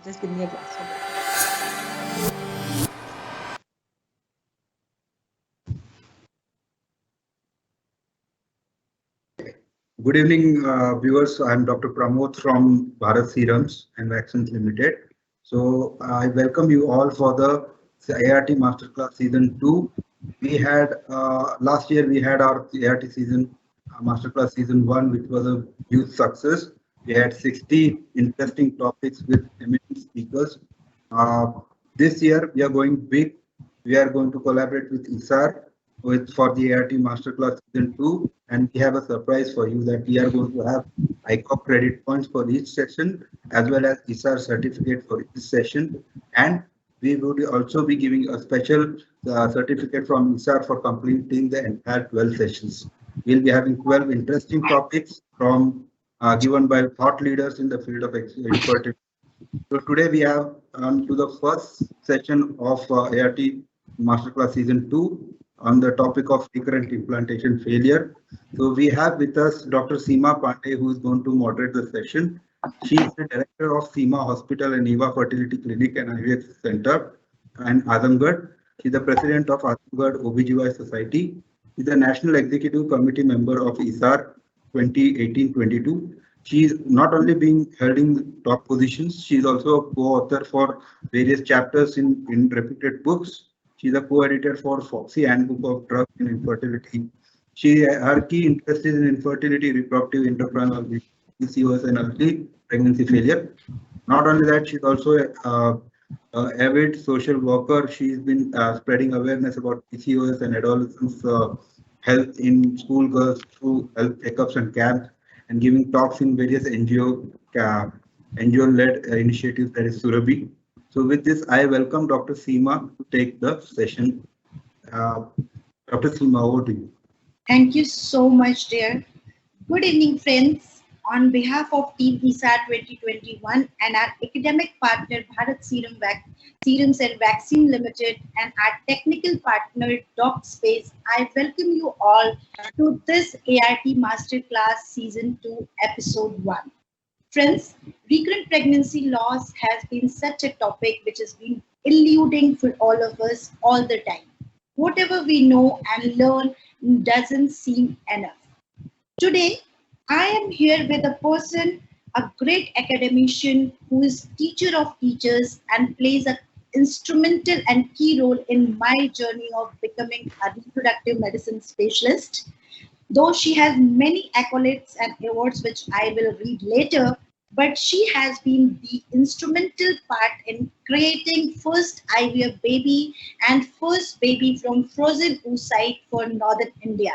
Just give me a glass of water. Good evening, viewers. I'm Dr. Pramod from Bharat Serums and Vaccines Limited. So I welcome you all for the ART Masterclass Season 2. We had last year we had our ART season Masterclass Season 1, which was a huge success. We had 60 interesting topics with eminent speakers. This year we are going big. We are going to collaborate with ISAR for the ART Masterclass Season 2, and we have a surprise for you that we are going to have ICOP credit points for each session as well as ISAR certificate for each session, and we would also be giving a special certificate from ISAR for completing the entire 12 sessions. We'll be having 12 interesting topics from given by thought leaders in the field of infertility. So today we have to the first session of ART Masterclass Season 2 on the topic of recurrent implantation failure. So we have with us Dr. Seema Pandey, who is going to moderate the session. She is the director of Seema Hospital and Eva Fertility Clinic and IVF Center in Azamgarh. She is the president of Azamgarh OBGY Society. She is the National Executive Committee member of ISAR 2018-22. She is not only being held in top positions, she is also a co-author for various chapters in reputed books. She is a co-editor for Foxy Handbook of Drugs in Infertility. Her key interest is in infertility, reproductive entrepreneurship, PCOS, and early pregnancy failure. Not only that, she's also an avid social worker. She's been spreading awareness about PCOS and adolescents' health in schoolgirls through health checkups and camps, and giving talks in various NGO-led initiatives, that is Surabhi. So with this, I welcome Dr. Seema to take the session. Dr. Seema, over to you. Thank you so much, dear. Good evening, friends. On behalf of Team ISAR 2021 and our academic partner Bharat Serums and Vaccine Limited and our technical partner DocSpace, I welcome you all to this ART Masterclass Season 2, Episode 1. Friends, recurrent pregnancy loss has been such a topic which has been eluding for all of us all the time. Whatever we know and learn doesn't seem enough. Today, I am here with a person, a great academician who is teacher of teachers and plays an instrumental and key role in my journey of becoming a reproductive medicine specialist. Though she has many accolades and awards, which I will read later, but she has been the instrumental part in creating first IVF baby and first baby from frozen oocyte for Northern India.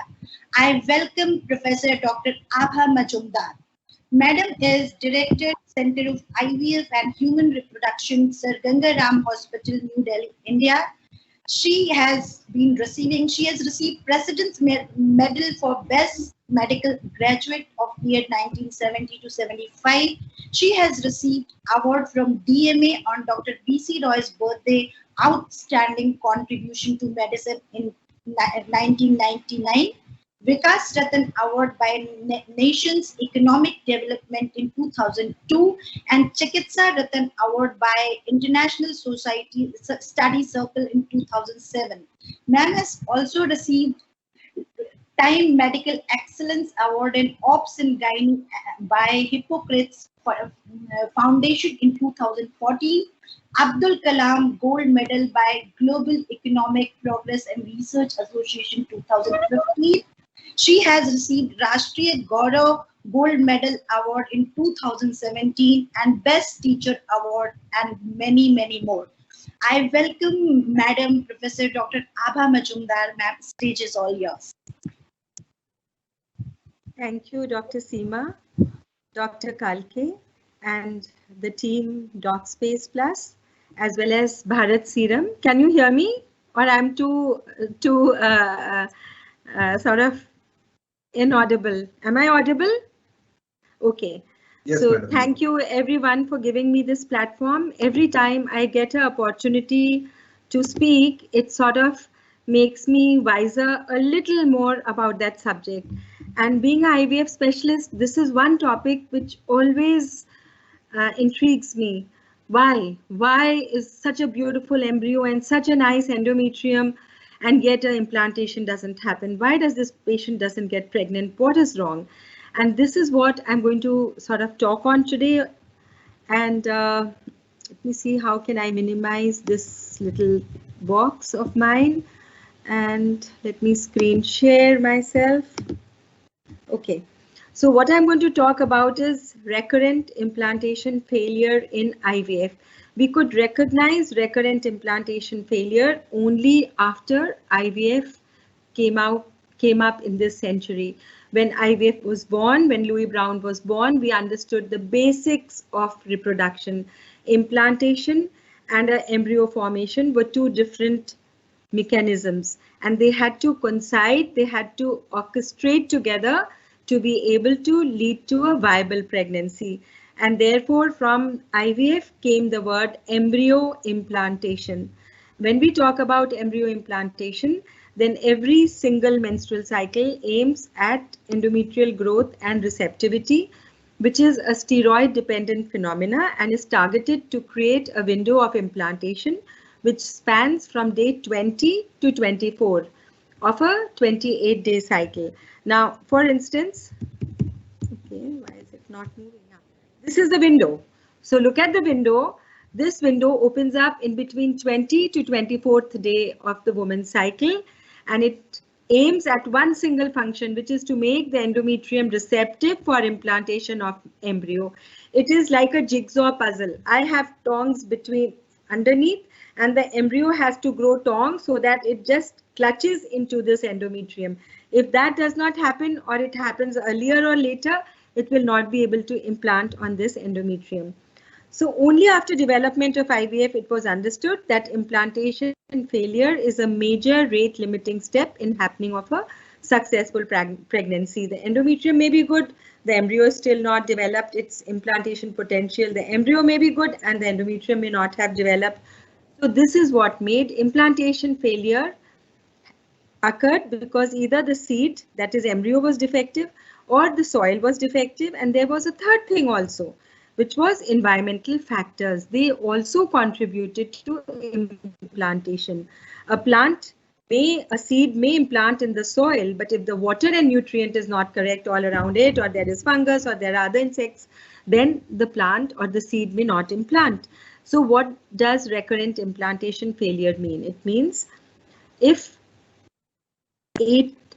I welcome Professor Dr. Abha Majumdar. Madam is Director, Center of IVF and Human Reproduction, Sir Ganga Ram Hospital, New Delhi, India. She has received President's Medal for Best Medical Graduate of year 1970 to 75. She has received award from DMA on Dr. B.C. Roy's birthday, Outstanding Contribution to Medicine in 1999. Vikas Ratan Award by Nations Economic Development in 2002 and Chikitsa Ratan Award by International Society Study Circle in 2007. Ma'am has also received Time Medical Excellence Award in Ops and Gynae by Hippocrates Foundation in 2014. Abdul Kalam Gold Medal by Global Economic Progress and Research Association 2015. She has received Rashtriya Gaurav Gold Medal Award in 2017 and Best Teacher Award and many, many more. I welcome Madam Professor Dr. Abha Majumdar. Ma'am, stage is all yours. Thank you, Dr. Seema, Dr. Kalke, and the team DocSpace Plus, as well as Bharat Serum. Can you hear me, or I'm too sort of inaudible? Am I audible? Okay. Yes, so madam. Thank you everyone for giving me this platform. Every time I get an opportunity to speak, it sort of makes me wiser a little more about that subject. And being an IVF specialist, this is one topic which always intrigues me. Why? Why is such a beautiful embryo and such a nice endometrium and yet an implantation doesn't happen? Why does this patient doesn't get pregnant? What is wrong? And this is what I'm going to sort of talk on today. And let me see, how can I minimize this little box of mine? And let me screen share myself. Okay. So what I'm going to talk about is recurrent implantation failure in IVF. We could recognize recurrent implantation failure only after IVF came up in this century. When IVF was born, when Louis Brown was born, we understood the basics of reproduction. Implantation and embryo formation were two different mechanisms, and they had to coincide, they had to orchestrate together to be able to lead to a viable pregnancy. And therefore, from IVF came the word embryo implantation. When we talk about embryo implantation, then every single menstrual cycle aims at endometrial growth and receptivity, which is a steroid-dependent phenomena and is targeted to create a window of implantation which spans from day 20 to 24 of a 28-day cycle. Now, for instance, okay, why is it not moving up? This is the window. So look at the window. This window opens up in between 20 to 24th day of the woman's cycle, and it aims at one single function, which is to make the endometrium receptive for implantation of embryo. It is like a jigsaw puzzle. I have tongs between underneath, and the embryo has to grow tongs so that it just clutches into this endometrium. If that does not happen, or it happens earlier or later, it will not be able to implant on this endometrium. So only after development of IVF, it was understood that implantation failure is a major rate limiting step in happening of a successful pregnancy. The endometrium may be good, the embryo is still not developed its implantation potential. The embryo may be good and the endometrium may not have developed. So this is what made implantation failure occurred, because either the seed, that is embryo, was defective, or the soil was defective. And there was a third thing also, which was environmental factors. They also contributed to implantation. A seed may implant in the soil, but if the water and nutrient is not correct all around it, or there is fungus, or there are other insects, then the plant or the seed may not implant. So what does recurrent implantation failure mean? It means if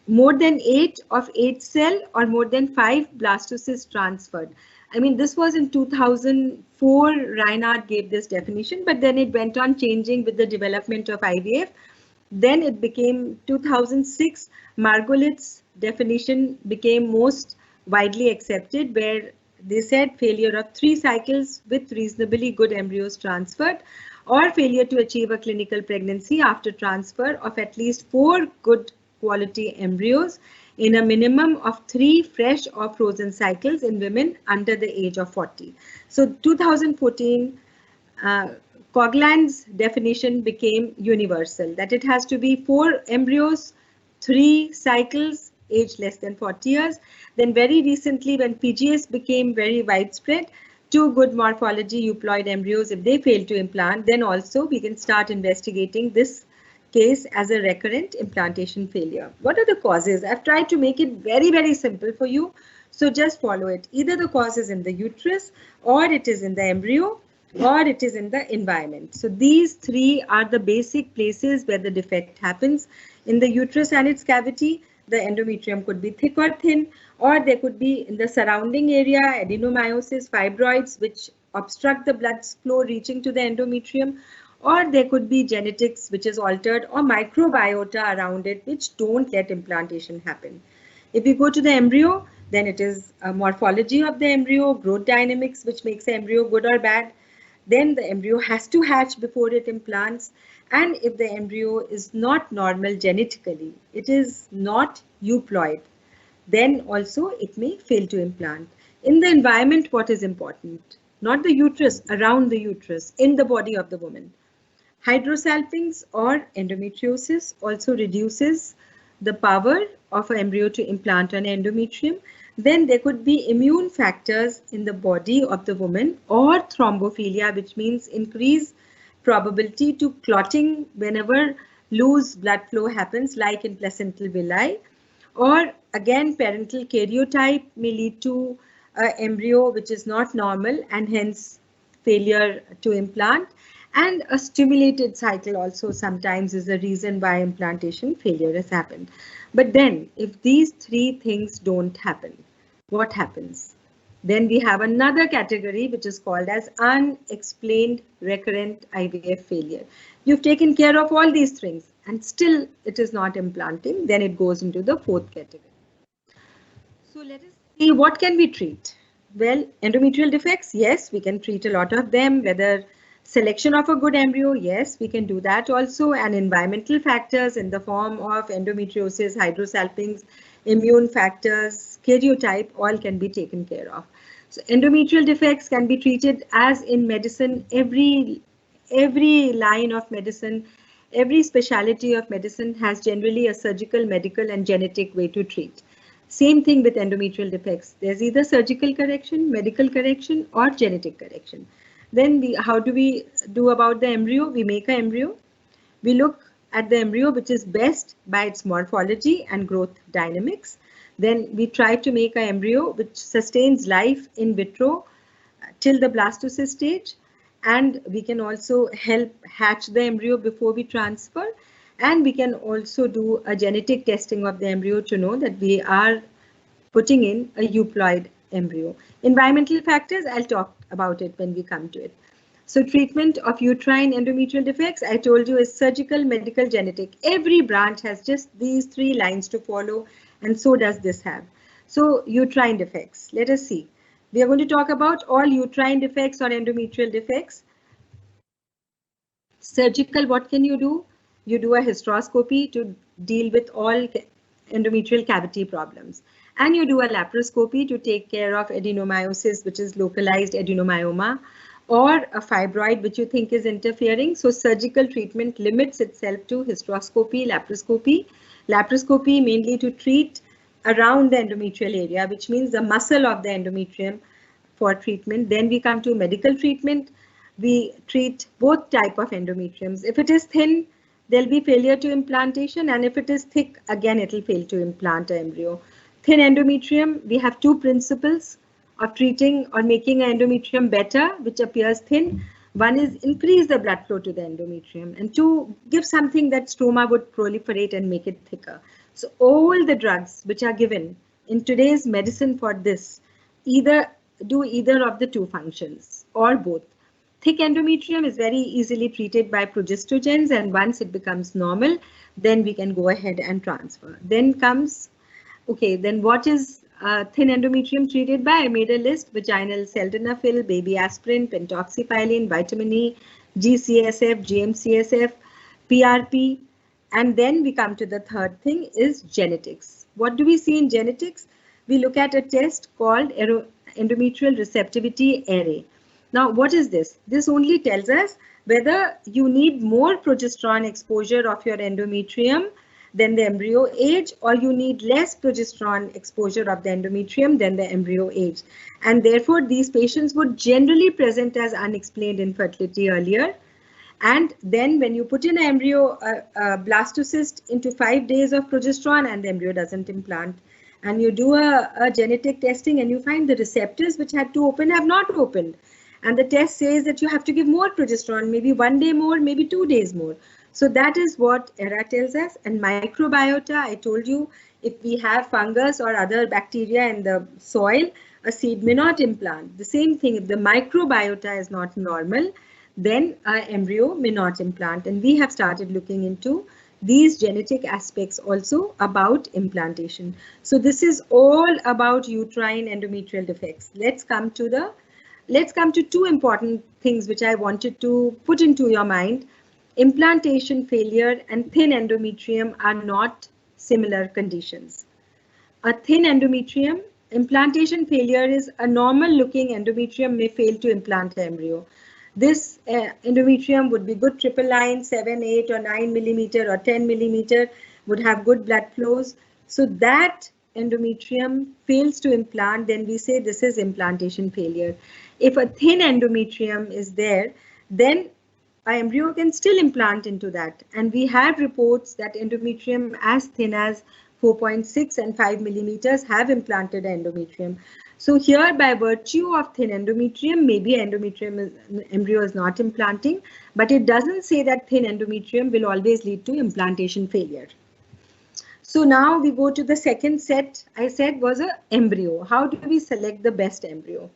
more than 8 of 8 cell or more than 5 blastocysts transferred. I mean, this was in 2004, Reinhardt gave this definition, but then it went on changing with the development of IVF. Then it became 2006, Margolit's definition became most widely accepted, where they said failure of 3 cycles with reasonably good embryos transferred, or failure to achieve a clinical pregnancy after transfer of at least 4 good quality embryos in a minimum of 3 fresh or frozen cycles in women under the age of 40. So 2014, Cogland's definition became universal, that it has to be 4 embryos, 3 cycles, age less than 40 years. Then very recently, when PGS became very widespread, 2 good morphology euploid embryos, if they fail to implant, then also we can start investigating this case as a recurrent implantation failure. What are the causes? I've tried to make it very, very simple for you. So just follow it. Either the cause is in the uterus, or it is in the embryo, or it is in the environment. So these 3 are the basic places where the defect happens. In the uterus and its cavity, the endometrium could be thick or thin, or there could be in the surrounding area, adenomyosis, fibroids, which obstruct the blood flow reaching to the endometrium, or there could be genetics which is altered, or microbiota around it which don't let implantation happen. If we go to the embryo, then it is a morphology of the embryo, growth dynamics which makes the embryo good or bad. Then the embryo has to hatch before it implants. And if the embryo is not normal genetically, it is not euploid, then also it may fail to implant. In the environment, what is important? Not the uterus, around the uterus, in the body of the woman. Hydrosalpinx or endometriosis also reduces the power of an embryo to implant an endometrium. Then there could be immune factors in the body of the woman, or thrombophilia, which means increased probability to clotting whenever loose blood flow happens, like in placental villi. Or again, parental karyotype may lead to an embryo which is not normal and hence failure to implant. And a stimulated cycle also sometimes is the reason why implantation failure has happened. But then if these three things don't happen, what happens? Then we have another category which is called as unexplained recurrent IVF failure. You've taken care of all these things and still it is not implanting, then it goes into the fourth category. So let us see, what can we treat? Well, endometrial defects, yes, we can treat a lot of them. Whether selection of a good embryo, yes, we can do that also. And environmental factors in the form of endometriosis, hydrosalpinx, immune factors, karyotype, all can be taken care of. So endometrial defects can be treated as in medicine. Every line of medicine, every specialty of medicine has generally a surgical, medical, and genetic way to treat. Same thing with endometrial defects. There's either surgical correction, medical correction, or genetic correction. Then how do we do about the embryo? We make an embryo. We look at the embryo which is best by its morphology and growth dynamics. Then we try to make an embryo which sustains life in vitro till the blastocyst stage. And we can also help hatch the embryo before we transfer. And we can also do a genetic testing of the embryo to know that we are putting in a euploid embryo. Environmental factors, I'll talk about it when we come to it. So treatment of uterine endometrial defects, I told you, is surgical, medical, genetic. Every branch has just these three lines to follow, and so does this have. So uterine defects, let us see. We are going to talk about all uterine defects or endometrial defects. Surgical, what can you do? You do a hysteroscopy to deal with all endometrial cavity problems. And you do a laparoscopy to take care of adenomyosis, which is localized adenomyoma, or a fibroid which you think is interfering. So surgical treatment limits itself to hysteroscopy, laparoscopy. Laparoscopy mainly to treat around the endometrial area, which means the muscle of the endometrium for treatment. Then we come to medical treatment. We treat both type of endometriums. If it is thin, there'll be failure to implantation, and if it is thick, again it will fail to implant an embryo. Thin endometrium, we have two principles of treating or making an endometrium better, which appears thin. One is increase the blood flow to the endometrium, and two, give something that stroma would proliferate and make it thicker. So all the drugs which are given in today's medicine for this do either of the two functions or both. Thick endometrium is very easily treated by progestogens, and once it becomes normal, then we can go ahead and transfer. Then comes, okay, then what is thin endometrium treated by? I made a list: vaginal sildenafil, baby aspirin, pentoxifylline, vitamin E, GCSF, GM-CSF, PRP. And then we come to the third thing is genetics. What do we see in genetics? We look at a test called endometrial receptivity array. Now, what is this? This only tells us whether you need more progesterone exposure of your endometrium than the embryo age, or you need less progesterone exposure of the endometrium than the embryo age. And therefore, these patients would generally present as unexplained infertility earlier. And then when you put in an embryo, blastocyst into 5 days of progesterone, and the embryo doesn't implant, and you do a genetic testing and you find the receptors which had to open have not opened. And the test says that you have to give more progesterone, maybe 1 day more, maybe 2 days more. So that is what ERA tells us. And microbiota, I told you, if we have fungus or other bacteria in the soil, a seed may not implant. The same thing, if the microbiota is not normal, then an embryo may not implant. And we have started looking into these genetic aspects also about implantation. So this is all about uterine endometrial defects. Let's come to two important things which I wanted to put into your mind. Implantation failure and thin endometrium are not similar conditions. A thin endometrium, implantation failure is a normal looking endometrium may fail to implant an embryo. This endometrium would be good triple line, 7, 8 or 9 millimeter or 10 millimeter, would have good blood flows. So that endometrium fails to implant, then we say this is implantation failure. If a thin endometrium is there, then our embryo can still implant into that. And we have reports that endometrium as thin as 4.6 and 5 millimeters have implanted endometrium. So here, by virtue of thin endometrium, maybe embryo is not implanting, but it doesn't say that thin endometrium will always lead to implantation failure. So now we go to the second set I said was an embryo. How do we select the best embryo?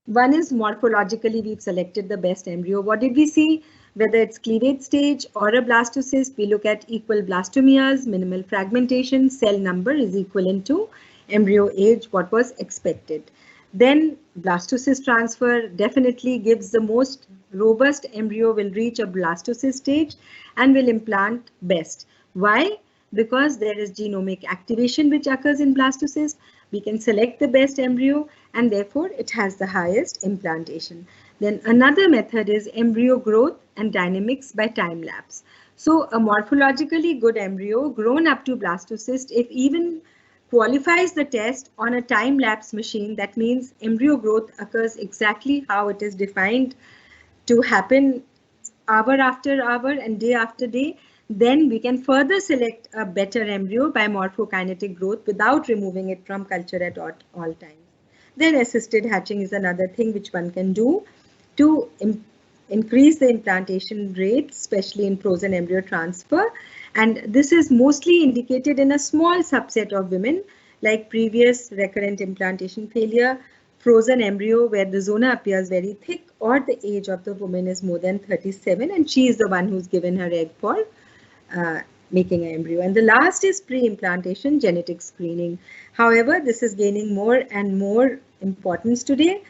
One is morphologically, we've selected the best embryo. What did we see? Whether it's cleavage stage or a blastocyst, we look at equal blastomeres, minimal fragmentation, cell number is equivalent to embryo age, what was expected. Then blastocyst transfer definitely gives the most robust embryo will reach a blastocyst stage and will implant best. Why? Because there is genomic activation which occurs in blastocyst. We can select the best embryo and therefore it has the highest implantation. Then another method is embryo growth and dynamics by time lapse. So a morphologically good embryo grown up to blastocyst, if even qualifies the test on a time lapse machine, that means embryo growth occurs exactly how it is defined to happen hour after hour and day after day, then we can further select a better embryo by morphokinetic growth without removing it from culture at all times. Then assisted hatching is another thing which one can do to increase the implantation rate, especially in frozen embryo transfer. And this is mostly indicated in a small subset of women, like previous recurrent implantation failure, frozen embryo where the zona appears very thick, or the age of the woman is more than 37 and she is the one who's given her egg for making an embryo. And the last is pre-implantation genetic screening. However, this is gaining more and more importance today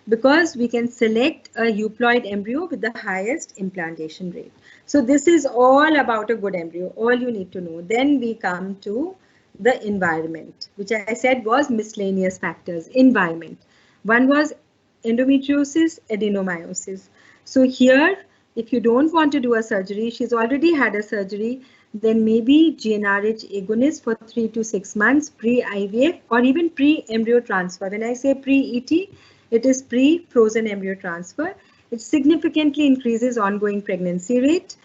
because we can select a euploid embryo with the highest implantation rate. So this is all about a good embryo, all you need to know. Then we come to the environment, which I said was miscellaneous factors. Environment. One was endometriosis, adenomyosis. So here, if you don't want to do a surgery, she's already had a surgery, then maybe GnRH agonist for 3 to 6 months, pre-IVF or even pre-embryo transfer. When I say pre-ET, it is pre-frozen embryo transfer. It significantly increases ongoing pregnancy rate.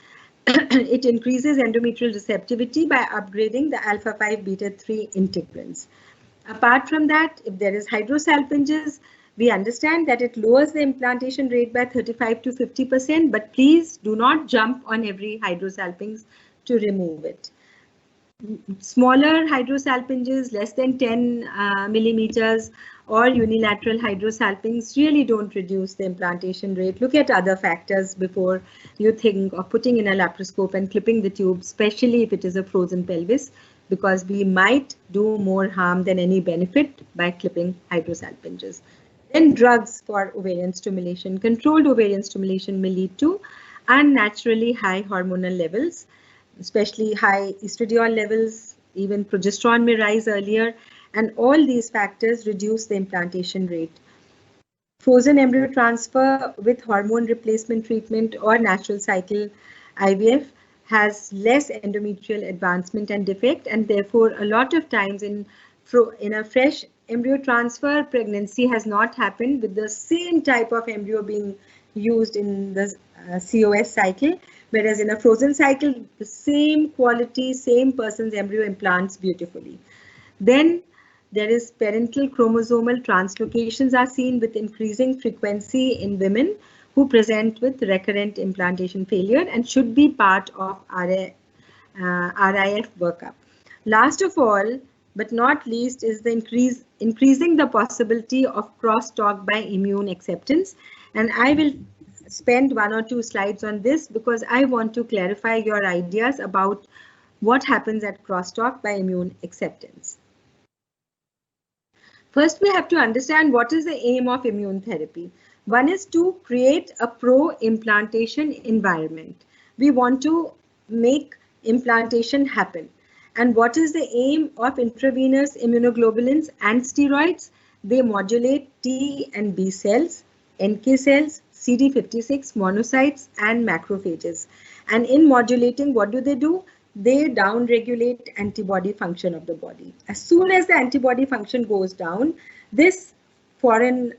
It increases endometrial receptivity by upgrading the alpha-5 beta-3 integrins. Apart from that, if there is hydrosalpinges, we understand that it lowers the implantation rate by 35 to 50%, but please do not jump on every hydrosalpinge to remove it. Smaller hydrosalpinges, less than 10 millimeters, or unilateral hydrosalpinges really don't reduce the implantation rate. Look at other factors before you think of putting in a laparoscope and clipping the tube, especially if it is a frozen pelvis, because we might do more harm than any benefit by clipping hydrosalpinges. Then drugs for ovarian stimulation. Controlled ovarian stimulation may lead to unnaturally high hormonal levels, especially high estradiol levels, even progesterone may rise earlier, and all these factors reduce the implantation rate. Frozen embryo transfer with hormone replacement treatment or natural cycle IVF has less endometrial advancement and defect, and therefore a lot of times in a fresh embryo transfer, pregnancy has not happened with the same type of embryo being used in the COS cycle, whereas in a frozen cycle, the same quality, same person's embryo implants beautifully. Then there is parental chromosomal translocations are seen with increasing frequency in women who present with recurrent implantation failure and should be part of RIF workup. Last of all, but not least, is the increasing the possibility of crosstalk by immune acceptance. And I will spend 1 or 2 slides on this because I want to clarify your ideas about what happens at crosstalk by immune acceptance. First, we have to understand what is the aim of immune therapy. One is to create a pro-implantation environment. We want to make implantation happen. And what is the aim of intravenous immunoglobulins and steroids? They modulate T and B cells, NK cells, CD56 monocytes, and macrophages. And in modulating, what do? they down-regulate antibody function of the body. As soon as the antibody function goes down, this foreign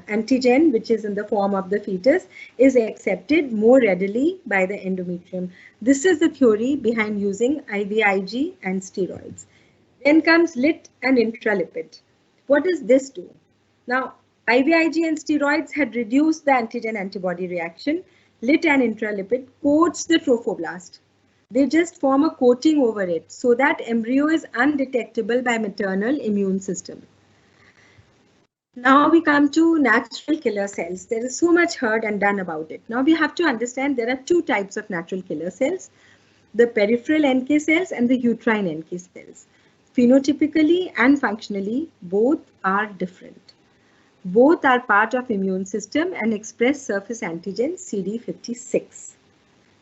antigen, which is in the form of the fetus, is accepted more readily by the endometrium. This is the theory behind using IVIG and steroids. Then comes LIT and intralipid. What does this do? Now, IVIG and steroids had reduced the antigen-antibody reaction. LIT and intralipid coats the trophoblast. They just form a coating over it so that embryo is undetectable by maternal immune system. Now we come to natural killer cells. There is so much heard and done about it. Now we have to understand there are two types of natural killer cells, the peripheral NK cells and the uterine NK cells. Phenotypically and functionally, both are different. Both are part of immune system and express surface antigen CD56,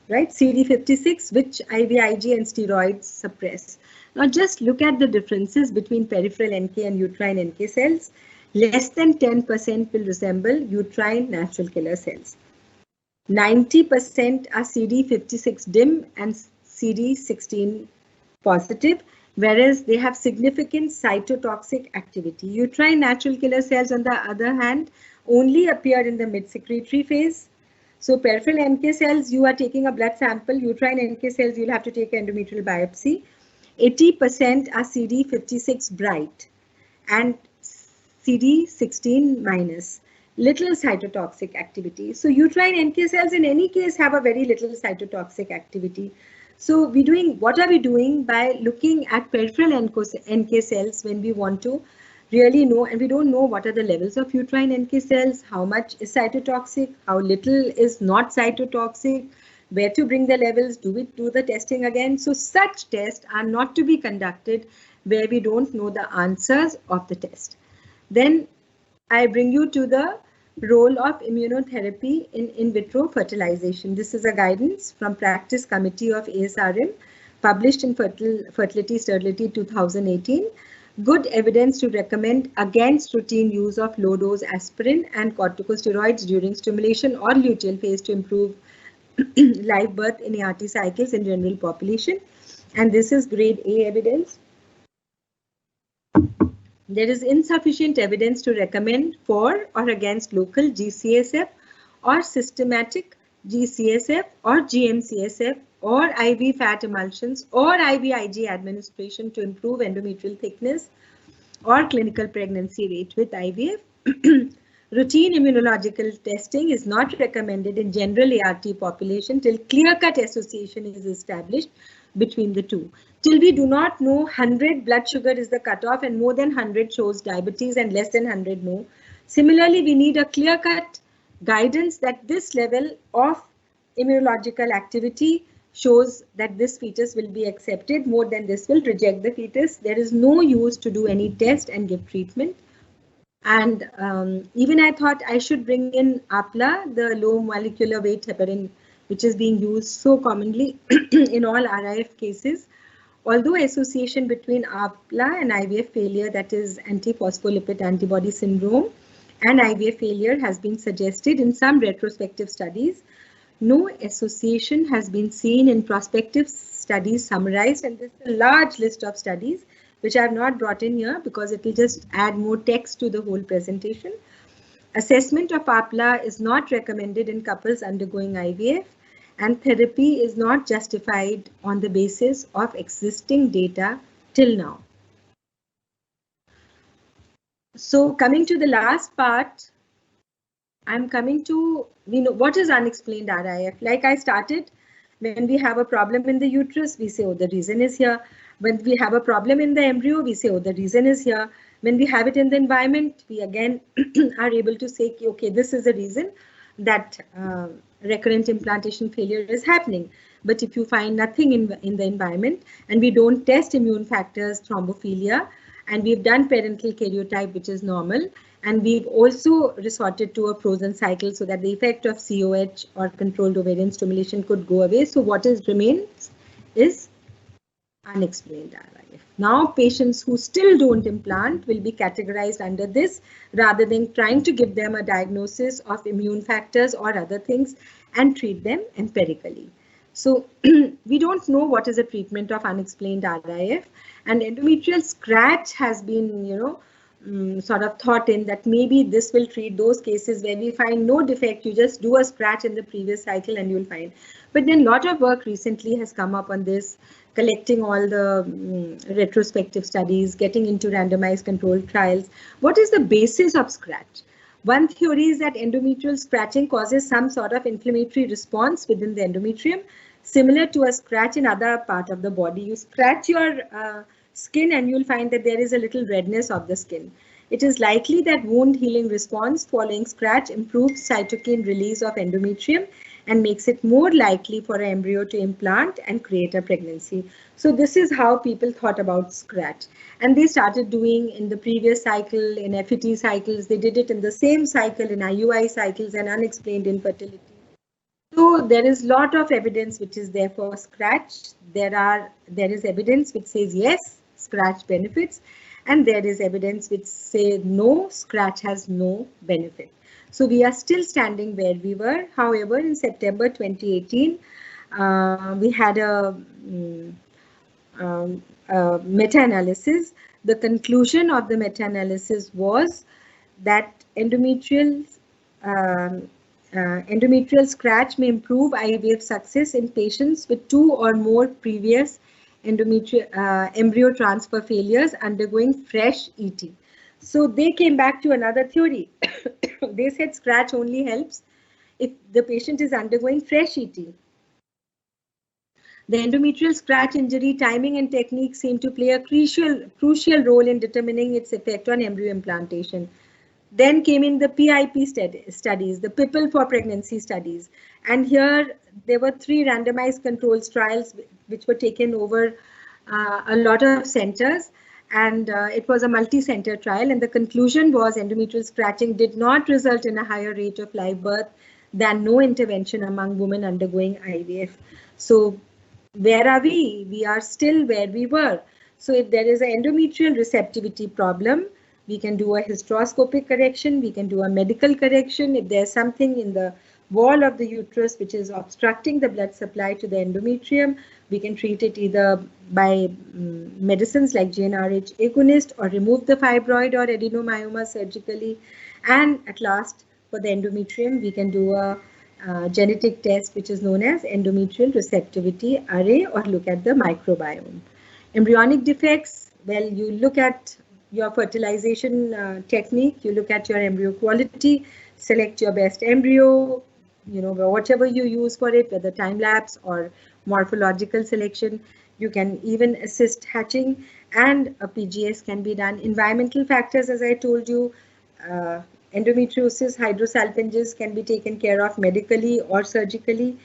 right? CD56, which IVIG and steroids suppress. Now just look at the differences between peripheral NK and uterine NK cells. Less than 10% will resemble uterine natural killer cells. 90% are CD56 dim and CD16 positive, whereas they have significant cytotoxic activity. Uterine natural killer cells, on the other hand, only appear in the mid-secretory phase. So peripheral NK cells, you are taking a blood sample. Uterine NK cells, you'll have to take endometrial biopsy. 80% are CD56 bright and CD16 minus, little cytotoxic activity. So uterine NK cells in any case have a very little cytotoxic activity. So what are we doing by looking at peripheral NK cells when we want to really know, and we don't know what are the levels of uterine NK cells, how much is cytotoxic, how little is not cytotoxic, where to bring the levels, do we do the testing again? So such tests are not to be conducted where we don't know the answers of the test. Then I bring you to the role of immunotherapy in vitro fertilization. This is a guidance from Practice Committee of ASRM, published in Fertility Sterility 2018. Good evidence to recommend against routine use of low-dose aspirin and corticosteroids during stimulation or luteal phase to improve live birth in ART cycles in general population. And this is grade A evidence. There is insufficient evidence to recommend for or against local GCSF or systematic GCSF or GMCSF or IV fat emulsions or IVIG administration to improve endometrial thickness or clinical pregnancy rate with IVF. Routine immunological testing is not recommended in general ART population till clear-cut association is established between the two. Till we do not know 100 blood sugar is the cutoff and more than 100 shows diabetes and less than 100 no. Similarly, we need a clear-cut guidance that this level of immunological activity shows that this fetus will be accepted, more than this will reject the fetus. There is no use to do any test and give treatment. And even I thought I should bring in APLA, the low molecular weight heparin, which is being used so commonly in all RIF cases. Although association between APLA and IVF failure, that is antiphospholipid antibody syndrome, and IVF failure has been suggested in some retrospective studies, no association has been seen in prospective studies summarized, and this is a large list of studies which I have not brought in here because it will just add more text to the whole presentation. Assessment of APLA is not recommended in couples undergoing IVF, and therapy is not justified on the basis of existing data till now. So coming to the last part, I'm coming to, what is unexplained RIF? Like I started, when we have a problem in the uterus, we say, oh, the reason is here. When we have a problem in the embryo, we say, oh, the reason is here. When we have it in the environment, we again are able to say, okay, this is the reason that recurrent implantation failure is happening. But if you find nothing in the environment and we don't test immune factors, thrombophilia, and we've done parental karyotype, which is normal, and we've also resorted to a frozen cycle so that the effect of COH or controlled ovarian stimulation could go away. So what remains is unexplained RIF. Now patients who still don't implant will be categorized under this rather than trying to give them a diagnosis of immune factors or other things and treat them empirically. So we don't know what is the treatment of unexplained RIF, and endometrial scratch has been, sort of thought in that maybe this will treat those cases where we find no defect. You just do a scratch in the previous cycle and you'll find. But then a lot of work recently has come up on this, collecting all the retrospective studies, getting into randomized controlled trials. What is the basis of scratch? One theory is that endometrial scratching causes some sort of inflammatory response within the endometrium, similar to a scratch in other part of the body. You scratch your skin and you'll find that there is a little redness of the skin. It is likely that wound healing response following scratch improves cytokine release of endometrium and makes it more likely for an embryo to implant and create a pregnancy. So this is how people thought about scratch. And they started doing in the previous cycle, in FET cycles, they did it in the same cycle, in IUI cycles and unexplained infertility. So there is a lot of evidence which is there for scratch. There is evidence which says yes, scratch benefits, and there is evidence which say no, scratch has no benefit. So we are still standing where we were. However, in September 2018, we had a meta-analysis. The conclusion of the meta-analysis was that endometrial scratch may improve IVF success in patients with 2 or more previous embryo transfer failures undergoing fresh ET. So they came back to another theory. They said scratch only helps if the patient is undergoing fresh ET. The endometrial scratch injury timing and technique seem to play a crucial role in determining its effect on embryo implantation. Then came in the PIP studies, the People for Pregnancy studies. And here there were 3 randomized controls trials which were taken over a lot of centers. And it was a multi-center trial. And the conclusion was endometrial scratching did not result in a higher rate of live birth than no intervention among women undergoing IVF. So where are we? We are still where we were. So if there is an endometrial receptivity problem, we can do a hysteroscopic correction, we can do a medical correction. If there's something in the wall of the uterus which is obstructing the blood supply to the endometrium, we can treat it either by medicines like GnRH agonist or remove the fibroid or adenomyoma surgically. And at last, for the endometrium, we can do a genetic test which is known as endometrial receptivity array or look at the microbiome. Embryonic defects, well, you look at your fertilization technique, you look at your embryo quality, select your best embryo, whatever you use for it, whether time lapse or morphological selection. You can even assist hatching, and a PGS can be done. Environmental factors, as I told you, endometriosis, hydrosalpinges can be taken care of medically or surgically.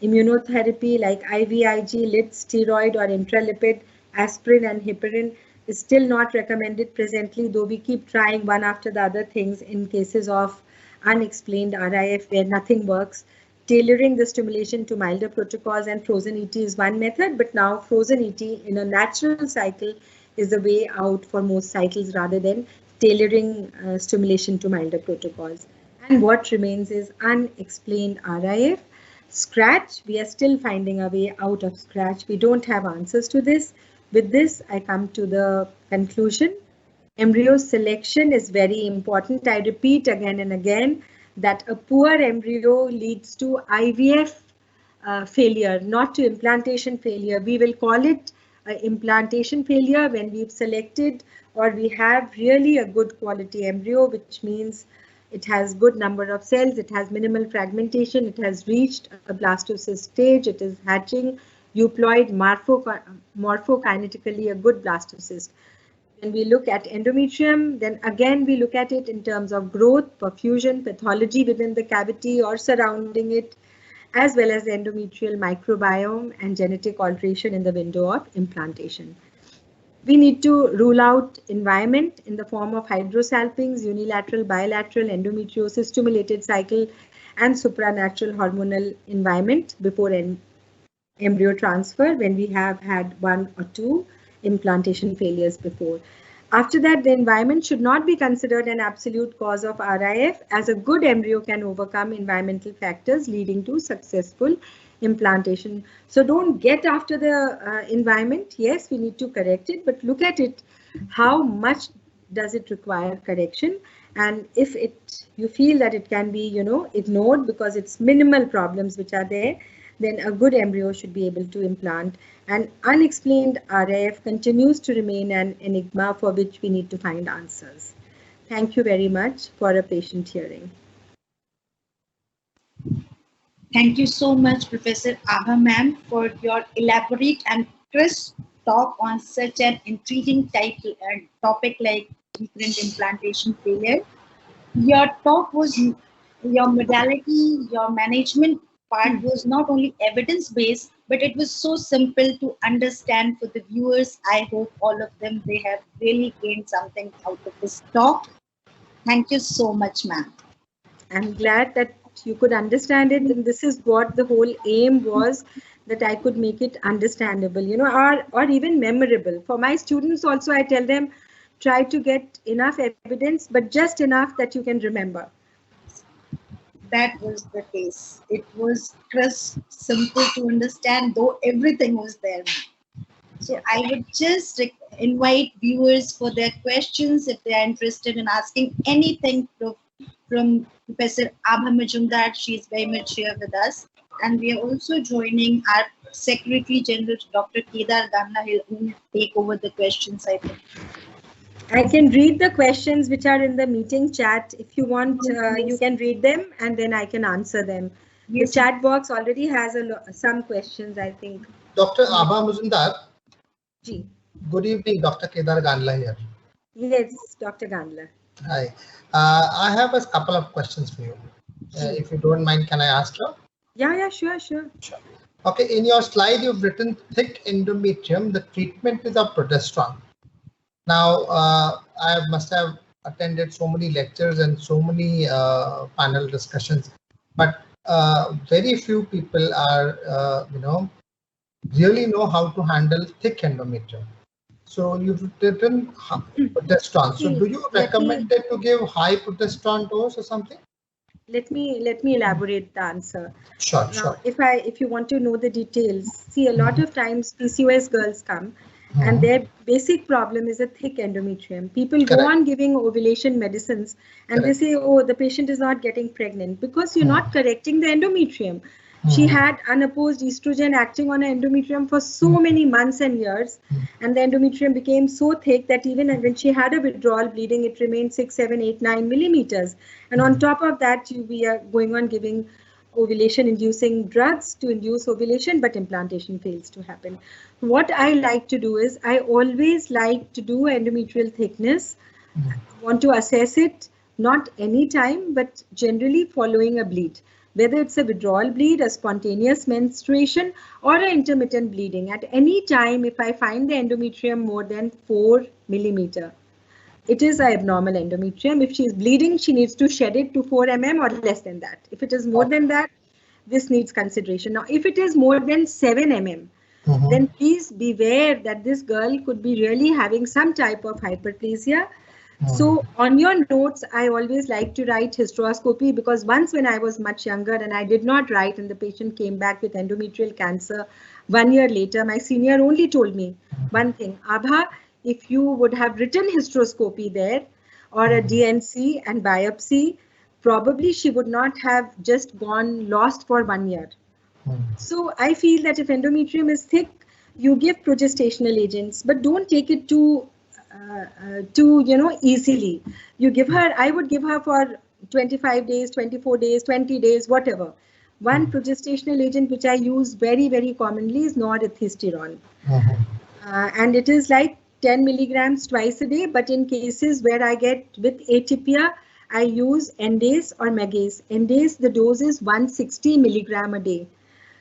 Immunotherapy like IVIG, lid, steroid or intralipid, aspirin and heparin is still not recommended presently, though we keep trying one after the other things in cases of unexplained RIF where nothing works. Tailoring the stimulation to milder protocols and frozen ET is one method, but now frozen ET in a natural cycle is the way out for most cycles rather than tailoring stimulation to milder protocols. And what remains is unexplained RIF. Scratch, we are still finding a way out of scratch. We don't have answers to this. With this, I come to the conclusion. Embryo selection is very important. I repeat again and again that a poor embryo leads to IVF failure, not to implantation failure. We will call it implantation failure when we've selected or we have really a good quality embryo, which means it has good number of cells, it has minimal fragmentation, it has reached a blastocyst stage, it is hatching, euploid, morphokinetically a good blastocyst. When we look at endometrium, then again we look at it in terms of growth, perfusion, pathology within the cavity or surrounding it, as well as the endometrial microbiome and genetic alteration in the window of implantation. We need to rule out environment in the form of hydrosalpinges, unilateral, bilateral, endometriosis stimulated cycle, and supranatural hormonal environment before embryo transfer when we have had 1 or 2 implantation failures before. After that, the environment should not be considered an absolute cause of RIF, as a good embryo can overcome environmental factors leading to successful implantation. So don't get after the environment. Yes, we need to correct it, but look at it. How much does it require correction? And if you feel that it can be, ignored because it's minimal problems which are there, then a good embryo should be able to implant. And unexplained RIF continues to remain an enigma for which we need to find answers. Thank you very much for a patient hearing. Thank you so much, Professor Abha ma'am, for your elaborate and crisp talk on such an intriguing topic like recurrent implantation failure. Your talk was, your modality, your management part was not only evidence-based, but it was so simple to understand for the viewers. I hope all of them, they have really gained something out of this talk. Thank you so much, ma'am. I'm glad that you could understand it, and this is what the whole aim was, that I could make it understandable, or even memorable. For my students also, I tell them, try to get enough evidence, but just enough that you can remember. That was the case. It was crisp, simple to understand, though everything was there. So I would just invite viewers for their questions if they are interested in asking anything from Professor Abha Majumdar. She is very much here with us. And we are also joining our Secretary General, Dr. Kedar Ganla, who will take over the questions, I think. I can read the questions which are in the meeting chat. If you want, you can read them and then I can answer them. Yes. The chat box already has some questions, I think. Dr. Abha Majumdar. Ji. Good evening, Dr. Kedar Ganla here. Yes, Dr. Ganla. Hi. I have a couple of questions for you. If you don't mind, can I ask you? Yeah, sure. Okay, in your slide, you've written thick endometrium, the treatment with a progesterone. Now, I must have attended so many lectures and so many panel discussions, but very few people are, really know how to handle thick endometrium. So you've written progesterone. So do you recommend it to give high progesterone dose or something? Let me elaborate the answer. Sure. If you want to know the details, see, a lot of times PCOS girls come and their basic problem is a thick endometrium. People go on giving ovulation medicines and they say, oh, the patient is not getting pregnant because you're not correcting the endometrium. She had unopposed estrogen acting on her endometrium for so many months and years, and the endometrium became so thick that even when she had a withdrawal bleeding, it remained 6, 7, 8, 9 millimeters. And on top of that, we are going on giving ovulation-inducing drugs to induce ovulation, but implantation fails to happen. What I like to do is, I always like to do endometrial thickness, want to assess it, not any time, but generally following a bleed. Whether it's a withdrawal bleed, a spontaneous menstruation, or an intermittent bleeding. At any time, if I find the endometrium more than 4 millimeter, it is an abnormal endometrium. If she is bleeding, she needs to shed it to 4 mm or less than that. If it is more than that, this needs consideration. Now, if it is more than 7 mm, then please beware that this girl could be really having some type of hyperplasia. So on your notes, I always like to write hysteroscopy, because once when I was much younger and I did not write and the patient came back with endometrial cancer 1 year later, my senior only told me one thing, Abha, if you would have written hysteroscopy there or a DNC and biopsy, probably she would not have just gone lost for 1 year. So I feel that if endometrium is thick, you give progestational agents, but don't take it too easily. You give her, I would give her for 25 days, 24 days, 20 days, whatever. One progestational agent which I use very, very commonly is norethistyrone. And it is like 10 milligrams twice a day, but in cases where I get with atypia, I use Endase or Megase. Endase, the dose is 160 milligram a day.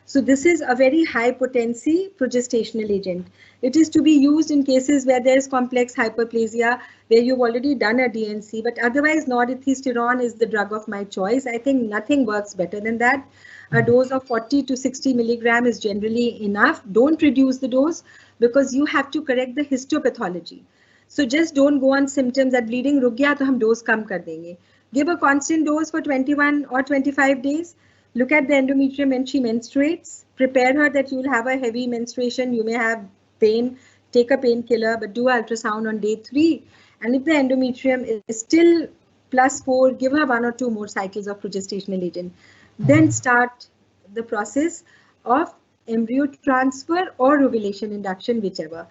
So this is a very high potency progestational agent. It is to be used in cases where there is complex hyperplasia, where you've already done a DNC, but otherwise norethistyrone is the drug of my choice. I think nothing works better than that. A dose of 40 to 60 milligram is generally enough. Don't reduce the dose because you have to correct the histopathology. So just don't go on symptoms that bleeding ruk gaya to hum dose kam kar denge. Give a constant dose for 21 or 25 days. Look at the endometrium when she menstruates. Prepare her that you'll have a heavy menstruation. You may have pain. Take a painkiller, but do ultrasound on day 3. And if the endometrium is still +4, give her 1 or 2 more cycles of progestational agent. Then start the process of embryo transfer or ovulation induction, whichever.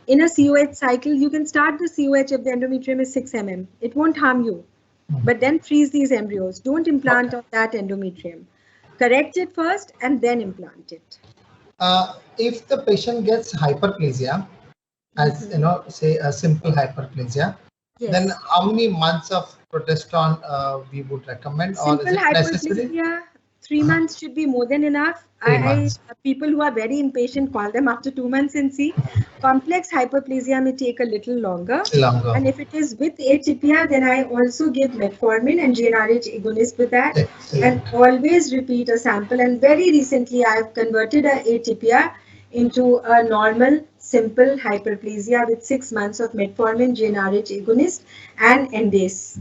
In a COH cycle, you can start the COH if the endometrium is 6 mm. It won't harm you. But then freeze these embryos. Don't implant on that endometrium. Correct it first and then implant it. If the patient gets hyperplasia, as you know, say a simple hyperplasia, Yes. then how many months of progesterone we would recommend, Simple or is it necessary? hyperplasia, 3 months should be more than enough. 3 months. People who are very impatient call them after 2 months and see. Complex hyperplasia may take a little longer. And if it is with atypia, then I also give metformin and GnRH agonist with that. And always repeat a sample. And very recently, I've converted a atypia into a normal simple hyperplasia with 6 months of metformin, GnRH agonist, and NDACE.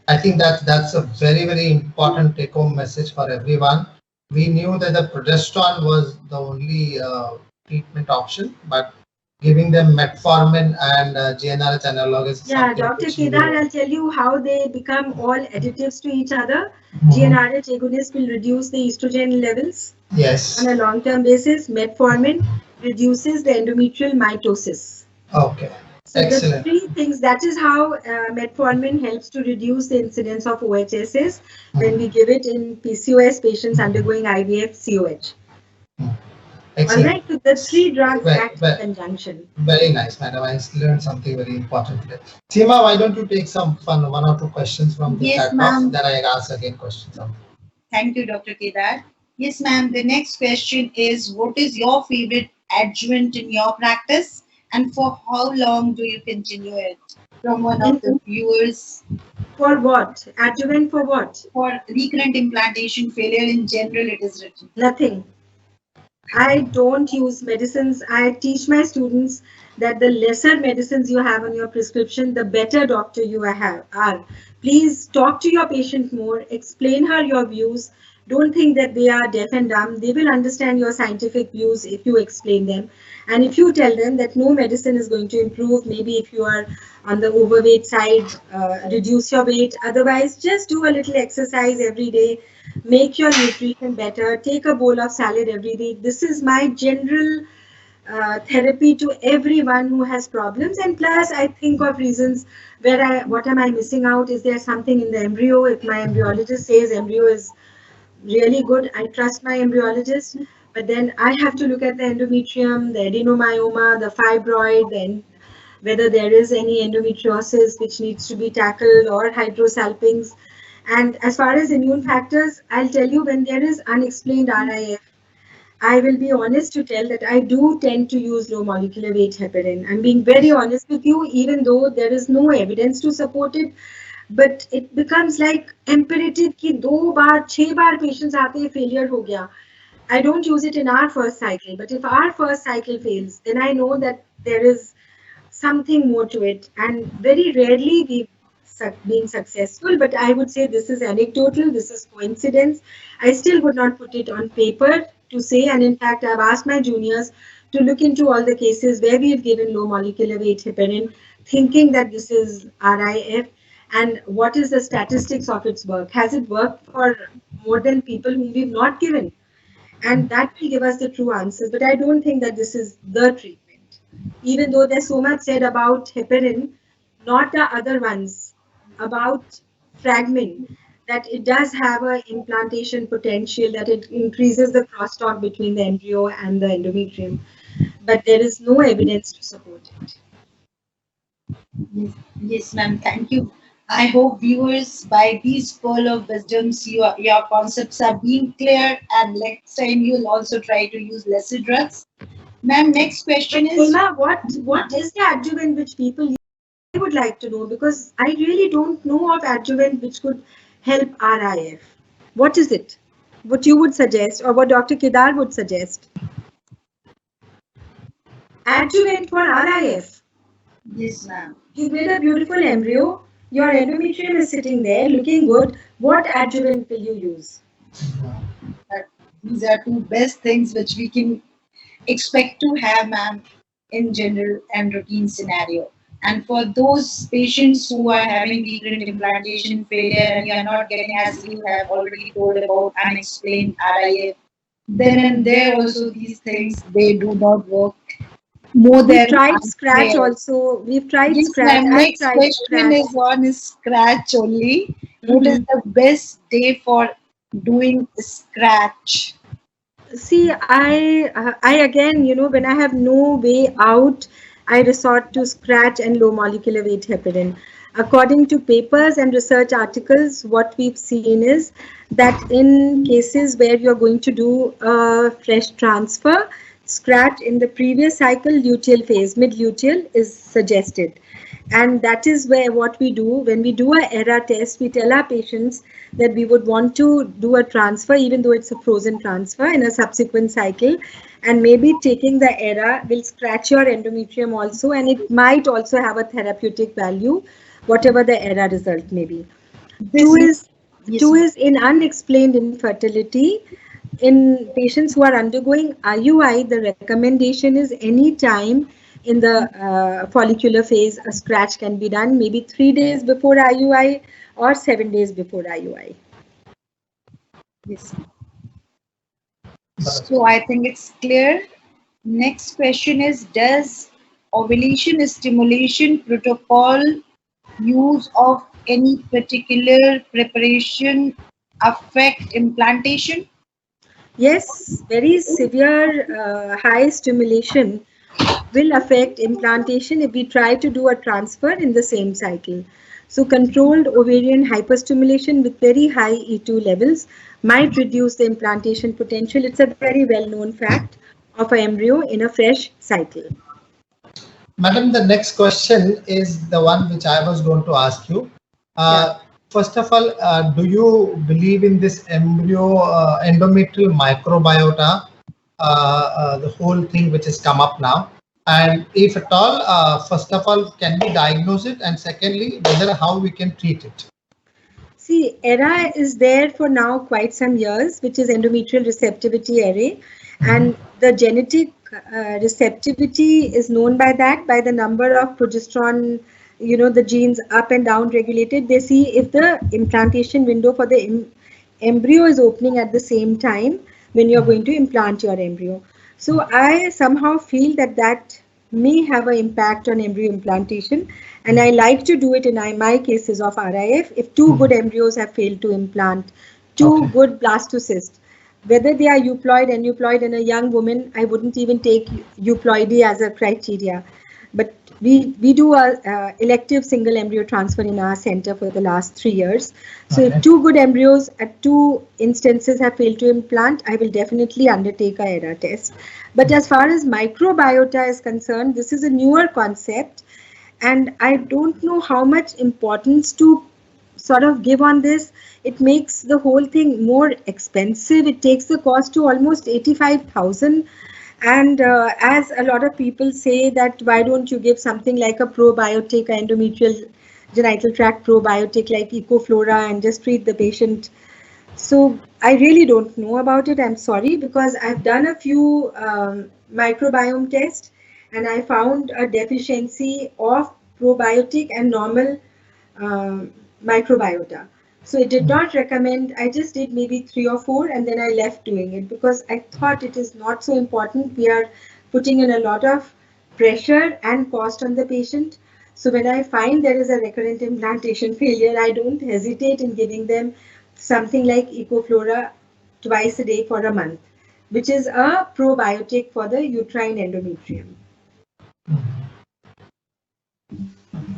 I think that's a very important take-home message for everyone. We knew that the progesterone was the only treatment option, but giving them metformin and GnRH analog is Yeah, Dr. Kedar, I'll tell you how they become all additives to each other. GnRH agonist will reduce the estrogen levels. Yes. On a long-term basis. Metformin reduces the endometrial mitosis. Okay. So excellent. The 3 things, that is how metformin helps to reduce the incidence of OHSs when we give it in PCOS patients undergoing IVF COH. Excellent. All right, so the 3 drugs act in conjunction. Very nice, madam. I learned something very important today. Seema, why don't you take some fun 1 or 2 questions from the chat box, then I ask again questions. Thank you, Dr. Kedar. Yes, ma'am. The next question is, what is your favorite adjuvant in your practice, and for how long do you continue it? From one of the viewers. For what? Adjuvant for what? For recurrent implantation failure in general, it is written. Nothing. I don't use medicines. I teach my students that the lesser medicines you have on your prescription, the better doctor you are. Please talk to your patient more, explain her your views. Don't think that they are deaf and dumb. They will understand your scientific views if you explain them. And if you tell them that no medicine is going to improve, maybe if you are on the overweight side, reduce your weight. Otherwise, just do a little exercise every day. Make your nutrition better. Take a bowl of salad every day. This is my general therapy to everyone who has problems. And plus, I think of reasons where what am I missing out? Is there something in the embryo? If my embryologist says embryo is really good, I trust my embryologist. But then I have to look at the endometrium, the adenomyoma, the fibroid, then whether there is any endometriosis which needs to be tackled or hydrosalpinx. And as far as immune factors, I'll tell you, when there is unexplained RIF, I will be honest to tell that I do tend to use low molecular weight heparin. I'm being very honest with you, even though there is no evidence to support it. But it becomes like imperative कि 2 बार 6 बार patients आते हैं failure हो गया. I don't use it in our first cycle, but if our first cycle fails, then I know that there is something more to it. And very rarely we've been successful, but I would say this is anecdotal, this is coincidence. I still would not put it on paper to say, and in fact, I've asked my juniors to look into all the cases where we have given low molecular weight heparin, thinking that this is RIF, and what is the statistics of its work? Has it worked for more than people whom we've not given? And that will give us the true answers. But I don't think that this is the treatment. Even though there's so much said about heparin, not the other ones, about fragment, that it does have an implantation potential, that it increases the crosstalk between the embryo and the endometrium. But there is no evidence to support it. Yes, ma'am. Thank you. I hope viewers, by these pearl of wisdoms, your concepts are being clear, and next time you'll also try to use lesser drugs. Ma'am, next question is... Seema, what is the adjuvant which people use? I would like to know, because I really don't know of adjuvant which could help RIF. What is it? What you would suggest, or what Dr. Kedar would suggest? Adjuvant for RIF. Yes, ma'am. You made a beautiful embryo. Your endometrium is sitting there looking good. What adjuvant will you use? These are two best things which we can expect to have, ma'am, in general and routine scenario. And for those patients who are having recurrent implantation failure and you are not getting, as you have already told about unexplained RIF, then and there also these things, they do not work more We've than tried Scratch unfair. also. We've tried Yes, Scratch. ma'am. I've Next tried question Scratch. is on Scratch only. What is Mhm. the best day for doing Scratch? See, I again, when I have no way out, I resort to Scratch and low molecular weight heparin. According to papers and research articles, what we've seen is that in cases where you're going to do a fresh transfer, Scratch in the previous cycle luteal phase, mid luteal, is suggested. And that is where what we do when we do a ERA test, we tell our patients that we would want to do a transfer, even though it's a frozen transfer, in a subsequent cycle. And maybe taking the ERA will scratch your endometrium also, and it might also have a therapeutic value, whatever the ERA result may be. Two is in unexplained infertility. In patients who are undergoing IUI, the recommendation is any time in the follicular phase, a scratch can be done, maybe 3 days before IUI or 7 days before IUI. Yes. So I think it's clear. Next question is, does ovulation stimulation protocol use of any particular preparation affect implantation? Yes, very severe high stimulation will affect implantation if we try to do a transfer in the same cycle. So controlled ovarian hyperstimulation with very high E2 levels might reduce the implantation potential. It's a very well-known fact of an embryo in a fresh cycle. Madam, the next question is the one which I was going to ask you. First of all, do you believe in this embryo endometrial microbiota, the whole thing which has come up now? And if at all, first of all, can we diagnose it? And secondly, whether how we can treat it? See, ERA is there for now quite some years, which is endometrial receptivity array. And the genetic receptivity is known by that, by the number of progesterone, the genes up and down regulated. They see if the implantation window for the embryo is opening at the same time when you're going to implant your embryo. So I somehow feel that may have an impact on embryo implantation, and I like to do it in my cases of RIF if two good embryos have failed to implant, two good blastocysts. Whether they are euploid, aneuploid in a young woman, I wouldn't even take euploidy as a criteria. But we do a elective single embryo transfer in our center for the last 3 years. So if two good embryos at two instances have failed to implant, I will definitely undertake a ERA test. But as far as microbiota is concerned, this is a newer concept, and I don't know how much importance to sort of give on this. It makes the whole thing more expensive. It takes the cost to almost 85,000. And as a lot of people say that why don't you give something like a probiotic, endometrial genital tract probiotic like Ecoflora, and just treat the patient. So I really don't know about it. I'm sorry, because I've done a few microbiome tests and I found a deficiency of probiotic and normal microbiota. So it did not recommend. I just did maybe 3 or 4 and then I left doing it because I thought it is not so important. We are putting in a lot of pressure and cost on the patient. So when I find there is a recurrent implantation failure, I don't hesitate in giving them something like Ecoflora twice a day for a month, which is a probiotic for the uterine endometrium.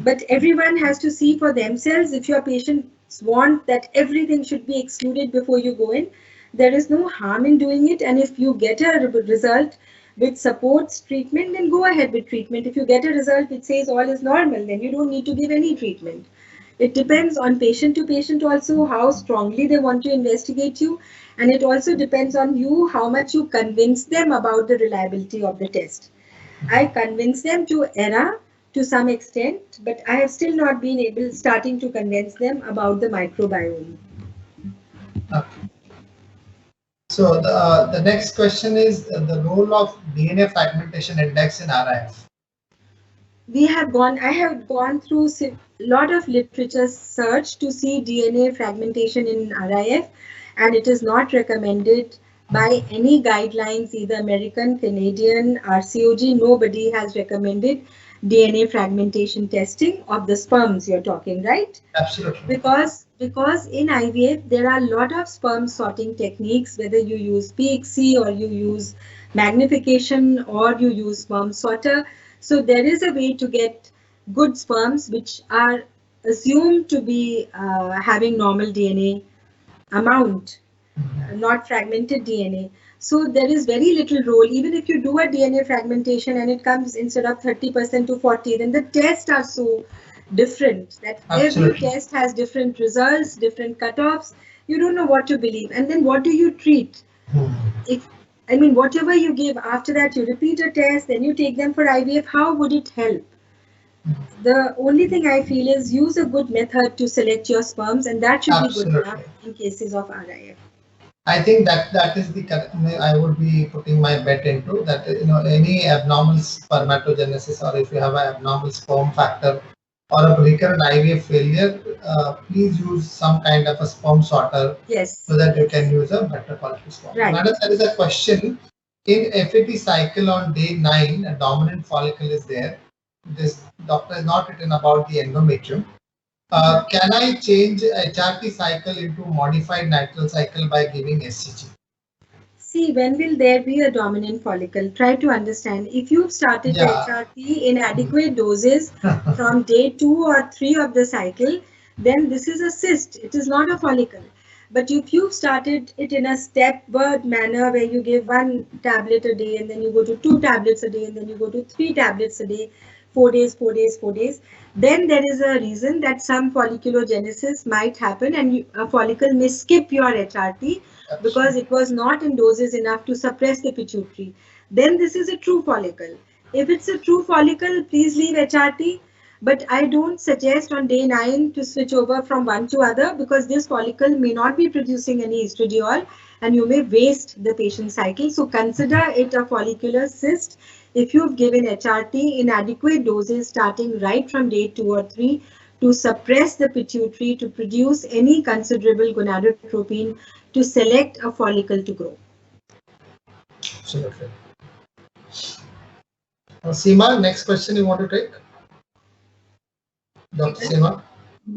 But everyone has to see for themselves. If your patients want that everything should be excluded before you go in, there is no harm in doing it. And if you get a result which supports treatment, then go ahead with treatment. If you get a result which says all is normal, then you don't need to give any treatment. It depends on patient to patient also how strongly they want to investigate you. And it also depends on you how much you convince them about the reliability of the test. I convince them to ERA to some extent, but I have still not been starting to convince them about the microbiome. Okay. So the next question is the role of DNA fragmentation index in RIF. I have gone through a lot of literature search to see DNA fragmentation in RIF, and it is not recommended by any guidelines, either American, Canadian, RCOG. Nobody has recommended DNA fragmentation testing of the sperms you're talking, right? Absolutely. Because in IVF there are a lot of sperm sorting techniques, whether you use PXC or you use magnification or you use sperm sorter. So there is a way to get good sperms which are assumed to be having normal DNA amount, not fragmented DNA. So there is very little role. Even if you do a DNA fragmentation and it comes instead of 30% to 40, then the tests are so different that Absolutely. every test has different results, different cutoffs. You don't know what to believe. And then what do you treat? I mean, whatever you give after that, you repeat a test, then you take them for IVF. How would it help? The only thing I feel is use a good method to select your sperms, and that should Absolutely. be good enough in cases of RIF. I think that is the correct. I would be putting my bet into that. Any abnormal spermatogenesis, or if you have an abnormal sperm factor or a recurrent IVF failure, please use some kind of a sperm sorter. Yes. So that you can use a better quality sperm. Right. Madam, there is a question. In FAT cycle on day 9, a dominant follicle is there. This doctor has not written about the endometrium. Can I change HRT cycle into modified natural cycle by giving SCG? See, when will there be a dominant follicle? Try to understand. If you've started the HRT in adequate doses from day 2 or 3 of the cycle, then this is a cyst. It is not a follicle. But if you've started it in a stepward manner where you give 1 tablet a day and then you go to 2 tablets a day and then you go to 3 tablets a day, 4 days, 4 days, 4 days, then there is a reason that some folliculogenesis might happen and a follicle may skip your HRT because it was not in doses enough to suppress the pituitary. Then this is a true follicle. If it's a true follicle, please leave HRT. But I don't suggest on day 9 to switch over from one to other because this follicle may not be producing any estradiol and you may waste the patient's cycle. So consider it a follicular cyst if you've given HRT in adequate doses starting right from day 2 or 3 to suppress the pituitary to produce any considerable gonadotropin to select a follicle to grow. Absolutely. Seema, next question you want to take? Dr. Seema?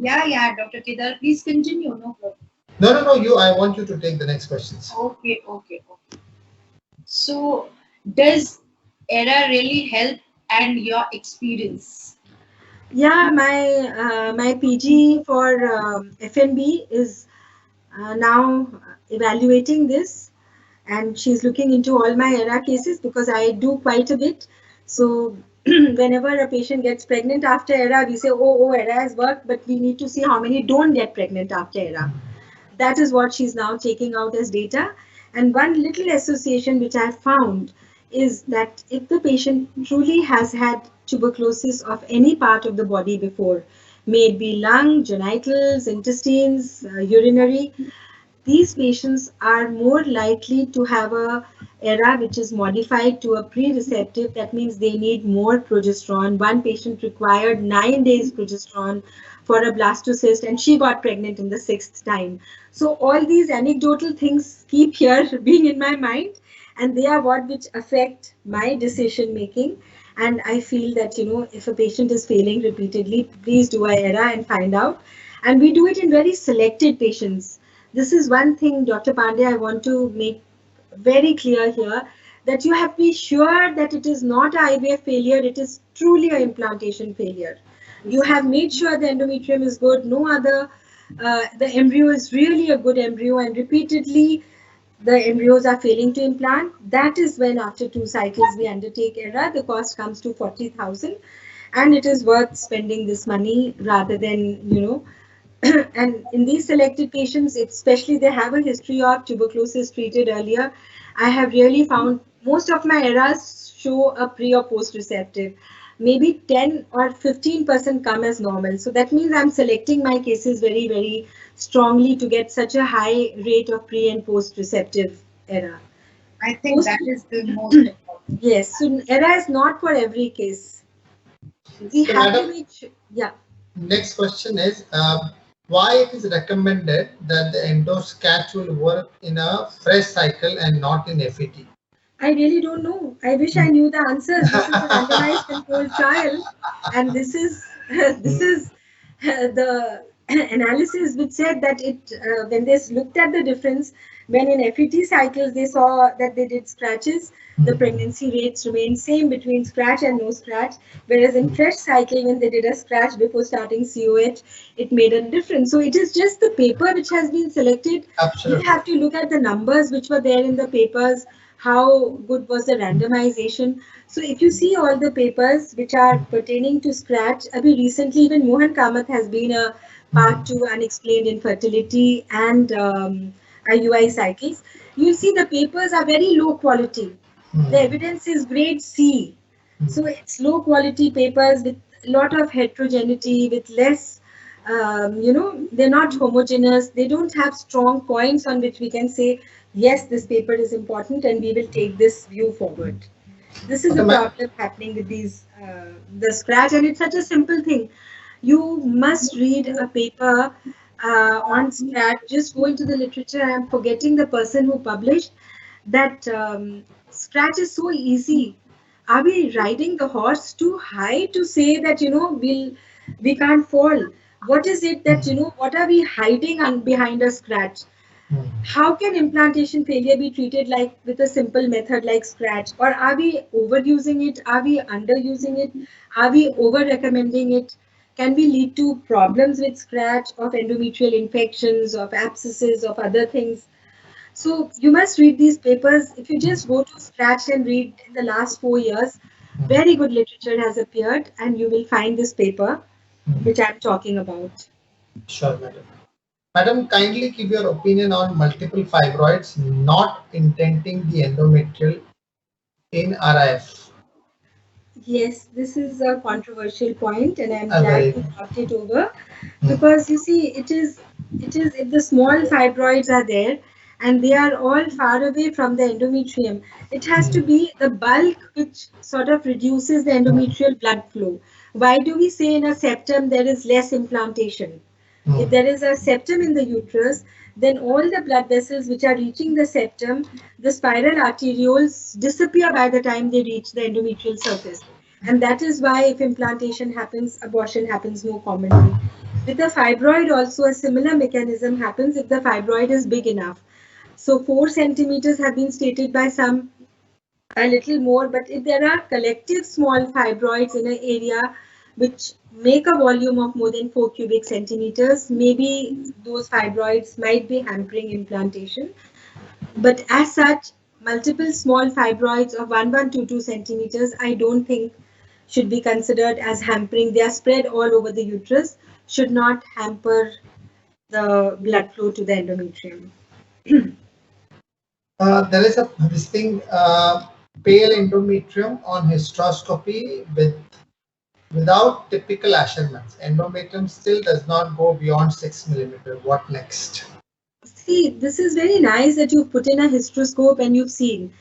Yeah, Dr. Kedar, please continue. No problem. No, I want you to take the next questions. Okay. So, does ERA really help and your experience? Yeah, my PG for FNB is now evaluating this, and she's looking into all my ERA cases because I do quite a bit. So whenever a patient gets pregnant after ERA, we say, oh, ERA has worked, but we need to see how many don't get pregnant after ERA. That is what she's now taking out as data. And one little association which I found is that if the patient truly has had tuberculosis of any part of the body before, may it be lung, genitals, intestines, urinary, these patients are more likely to have a ERA which is modified to a pre-receptive. That means they need more progesterone. One patient required 9 days progesterone for a blastocyst and she got pregnant in the 6th time. So all these anecdotal things keep here being in my mind, and they are what which affect my decision making. And I feel that, if a patient is failing repeatedly, please do a ERA and find out. And we do it in very selected patients. This is one thing, Dr. Pandey, I want to make very clear here, that you have to be sure that it is not an IVF failure, it is truly an implantation failure. You have made sure the endometrium is good, no other, the embryo is really a good embryo, and repeatedly the embryos are failing to implant. That is when after 2 cycles we undertake ERA, the cost comes to 40,000, and it is worth spending this money rather than, and in these selected patients, especially they have a history of tuberculosis treated earlier, I have really found most of my ERAs show a pre or post receptive. Maybe 10 or 15% come as normal. So that means I'm selecting my cases very, very strongly to get such a high rate of pre and post receptive ERA. I think that is the most important. Yes, so ERA is not for every case. We So, have to madam, make sure. Yeah. next question is why it is recommended that the endoscatch will work in a fresh cycle and not in FET? I really don't know. I wish I knew the answers. This is a randomized controlled trial, and this is this is the analysis which said that it when they looked at the difference when in FET cycles they saw that they did scratches, the pregnancy rates remained same between scratch and no scratch, whereas in fresh cycle when they did a scratch before starting COH, it made a difference. So it is just the paper which has been selected. Absolutely. We have to look at the numbers which were there in the papers. How good was the randomization? So if you see all the papers which are pertaining to scratch, recently even Mohan Kamath has been a part 2 unexplained infertility and IUI cycles. You'll see the papers are very low quality. The evidence is grade C. So it's low quality papers with a lot of heterogeneity, with less, they're not homogeneous. They don't have strong points on which we can say, yes, this paper is important and we will take this view forward. This is a problem happening with these, the scratch, and it's such a simple thing. You must read a paper on scratch, just go into the literature. I'm forgetting the person who published that scratch is so easy. Are we riding the horse too high to say that, we can't fall? What is it that, what are we hiding behind a scratch? How can implantation failure be treated like with a simple method like scratch? Or are we overusing it? Are we underusing it? Are we over recommending it? Can we lead to problems with scratch of endometrial infections, of abscesses, of other things? So you must read these papers. If you just go to scratch and read in the last 4 years, very good literature has appeared and you will find this paper which I'm talking about. Sure, madam. Madam, kindly give your opinion on multiple fibroids not indenting the endometrial in RIF. Yes, this is a controversial point, and I'm glad you brought it over because you see, it is if the small fibroids are there and they are all far away from the endometrium, it has to be the bulk which sort of reduces the endometrial blood flow. Why do we say in a septum there is less implantation? If there is a septum in the uterus, then all the blood vessels which are reaching the septum, the spiral arterioles disappear by the time they reach the endometrial surface. And that is why if implantation happens, abortion happens more commonly. With the fibroid also a similar mechanism happens if the fibroid is big enough. So 4 centimeters have been stated by some, a little more, but if there are collective small fibroids in an area which make a volume of more than 4 cubic centimeters, maybe those fibroids might be hampering implantation. But as such, multiple small fibroids of 1-2 centimeters, I don't think should be considered as hampering. They are spread all over the uterus, should not hamper the blood flow to the endometrium. There is this thing, pale endometrium on hysteroscopy without typical Asherman's. Endometrium still does not go beyond 6 millimeter. What next? See, this is very nice that you've put in a hysteroscope and you've seen.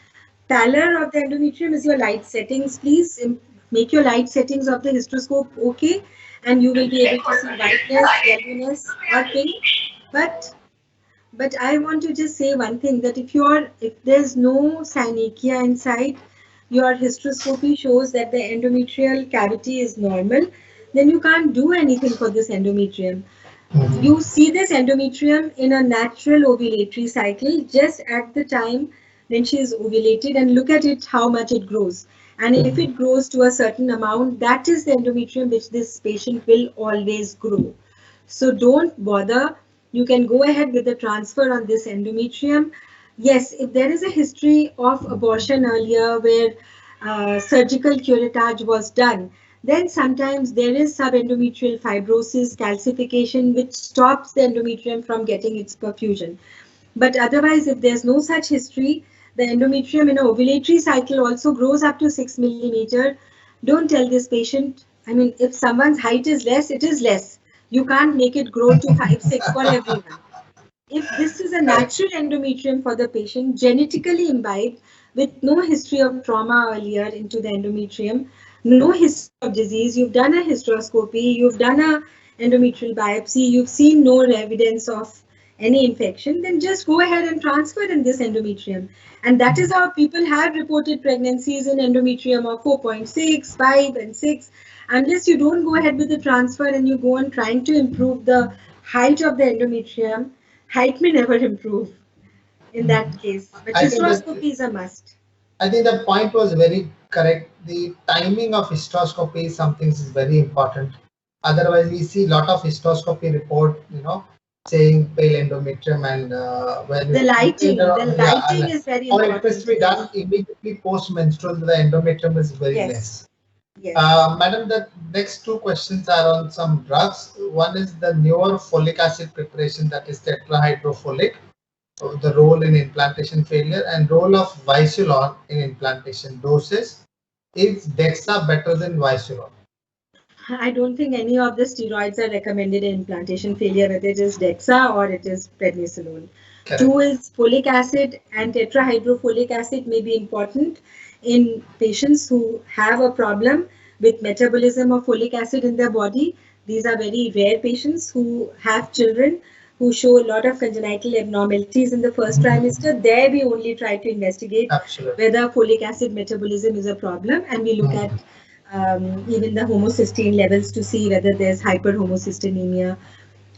Pallor of the endometrium is your light settings. Please make your light settings of the hysteroscope okay, and you will be able to see whiteness, yellowness, or pink. But I want to just say one thing, that if there's no synechia inside, your hysteroscopy shows that the endometrial cavity is normal, then you can't do anything for this endometrium. You see this endometrium in a natural ovulatory cycle just at the time when she is ovulated, and look at it, how much it grows. And if it grows to a certain amount, that is the endometrium which this patient will always grow. So don't bother. You can go ahead with the transfer on this endometrium. Yes, if there is a history of abortion earlier where surgical curettage was done, then sometimes there is subendometrial fibrosis, calcification, which stops the endometrium from getting its perfusion. But otherwise, if there's no such history, the endometrium in an ovulatory cycle also grows up to 6 millimeter. Don't tell this patient, I mean, if someone's height is less, it is less. You can't make it grow to 5'6" for everyone. if this is a natural endometrium for the patient, genetically imbibed, with no history of trauma earlier into the endometrium, no history of disease, you've done a hysteroscopy, you've done a endometrial biopsy, you've seen no evidence of any infection, then just go ahead and transfer in this endometrium. And that is how people have reported pregnancies in endometrium of 4.6, 5 and 6. Unless you don't go ahead with the transfer and you go on trying to improve the height of the endometrium, height may never improve in that case. But hysteroscopy is a must. I think the point was very correct. The timing of hysteroscopy is something is very important. Otherwise, we see a lot of hysteroscopy report, saying pale endometrium, and when the lighting is very important. Or it must be done immediately post-menstrual. The endometrium is very less. Yes. Madam, the next two questions are on some drugs. One is the newer folic acid preparation, that is tetrahydrofolic, the role in implantation failure, and role of Visulon in implantation doses. Is Dexa better than Visulon? I don't think any of the steroids are recommended in implantation failure, whether it is Dexa or it is prednisolone. Correct. Two is folic acid, and tetrahydrofolic acid may be important in patients who have a problem with metabolism of folic acid in their body. These are very rare patients who have children who show a lot of congenital abnormalities in the first trimester. There we only try to investigate whether folic acid metabolism is a problem, and we look at even the homocysteine levels to see whether there's hyperhomocystinemia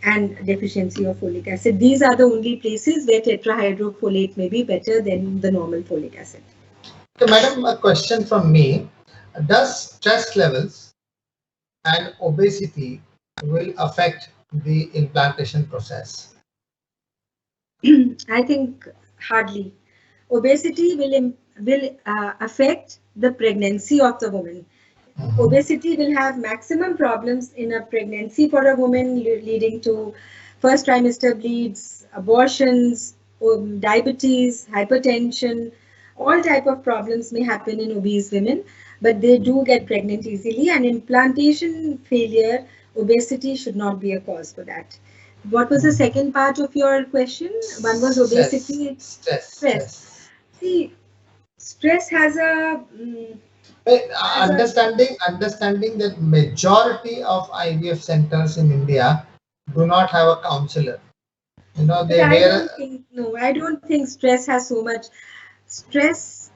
and deficiency of folic acid. These are the only places where tetrahydrofolate may be better than the normal folic acid. So, madam, a question from me. Does stress levels and obesity will affect the implantation process? I think hardly. Obesity will affect the pregnancy of the woman. Obesity will have maximum problems in a pregnancy for a woman, leading to first trimester bleeds, abortions, diabetes, hypertension. All type of problems may happen in obese women, but they do get pregnant easily, and implantation failure, obesity should not be a cause for that. What was the second part of your question? One was obesity. Stress. See, stress has a understanding that majority of IVF centers in India do not have a counselor. I don't think stress has so much. Stress,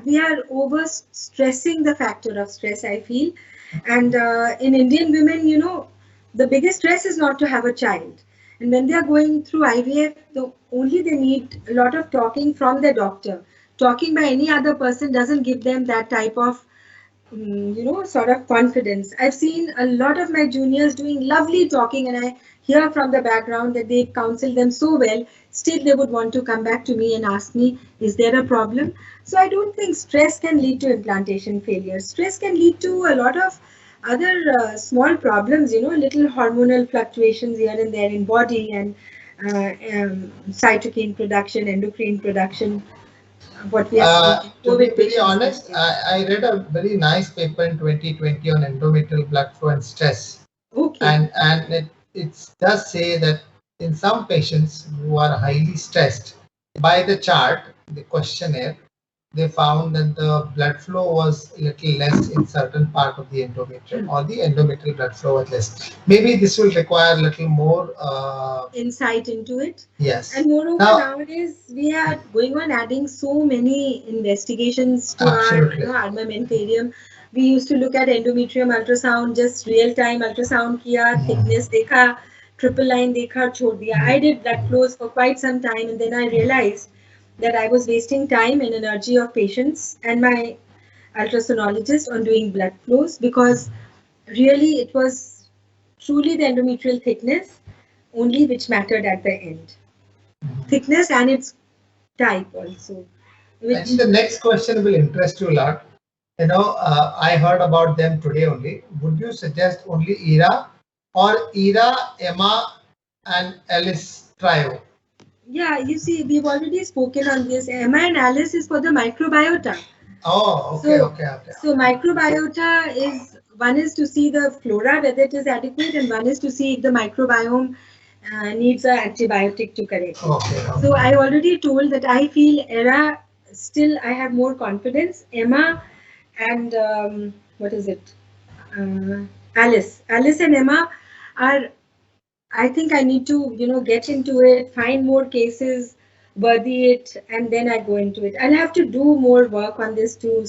we are over stressing the factor of stress, I feel. And in Indian women, the biggest stress is not to have a child. And when they are going through IVF, they need a lot of talking from their doctor. Talking by any other person doesn't give them that type of, sort of confidence. I've seen a lot of my juniors doing lovely talking, and I hear from the background that they counsel them so well. Still, they would want to come back to me and ask me, is there a problem? So I don't think stress can lead to implantation failure. Stress can lead to a lot of other small problems, little hormonal fluctuations here and there in body, and cytokine production, endocrine production. What we are to be very honest, I read a very nice paper in 2020 on endometrial blood flow and stress. Okay. And it does say that in some patients who are highly stressed, by the chart, the questionnaire, they found that the blood flow was a little less in certain part of the endometrium, or the endometrial blood flow was less. Maybe this will require a little more insight into it. Yes. And moreover, nowadays we are going on adding so many investigations to our armamentarium. We used to look at endometrium ultrasound, just real-time ultrasound kiya, thickness dekha, triple line dekha, chhod diya. I did blood flows for quite some time, and then I realized that I was wasting time and energy of patients and my ultrasonologist on doing blood flows, because really it was truly the endometrial thickness only which mattered at the end. Thickness and its type also. I think the next question will interest you a lot. I heard about them today only. Would you suggest only ERA or ERA, EMA and Alice trio? Yeah, you see, we've already spoken on this. EMA and Alice is for the microbiota. Oh, okay. So microbiota is, one is to see the flora, whether it is adequate, and one is to see if the microbiome needs an antibiotic to correct. Okay. So I already told that I feel ERA, still I have more confidence. Emma and what is it? Alice. Alice and Emma are, I think I need to, get into it, find more cases, worthy it, and then I go into it. I'll have to do more work on this to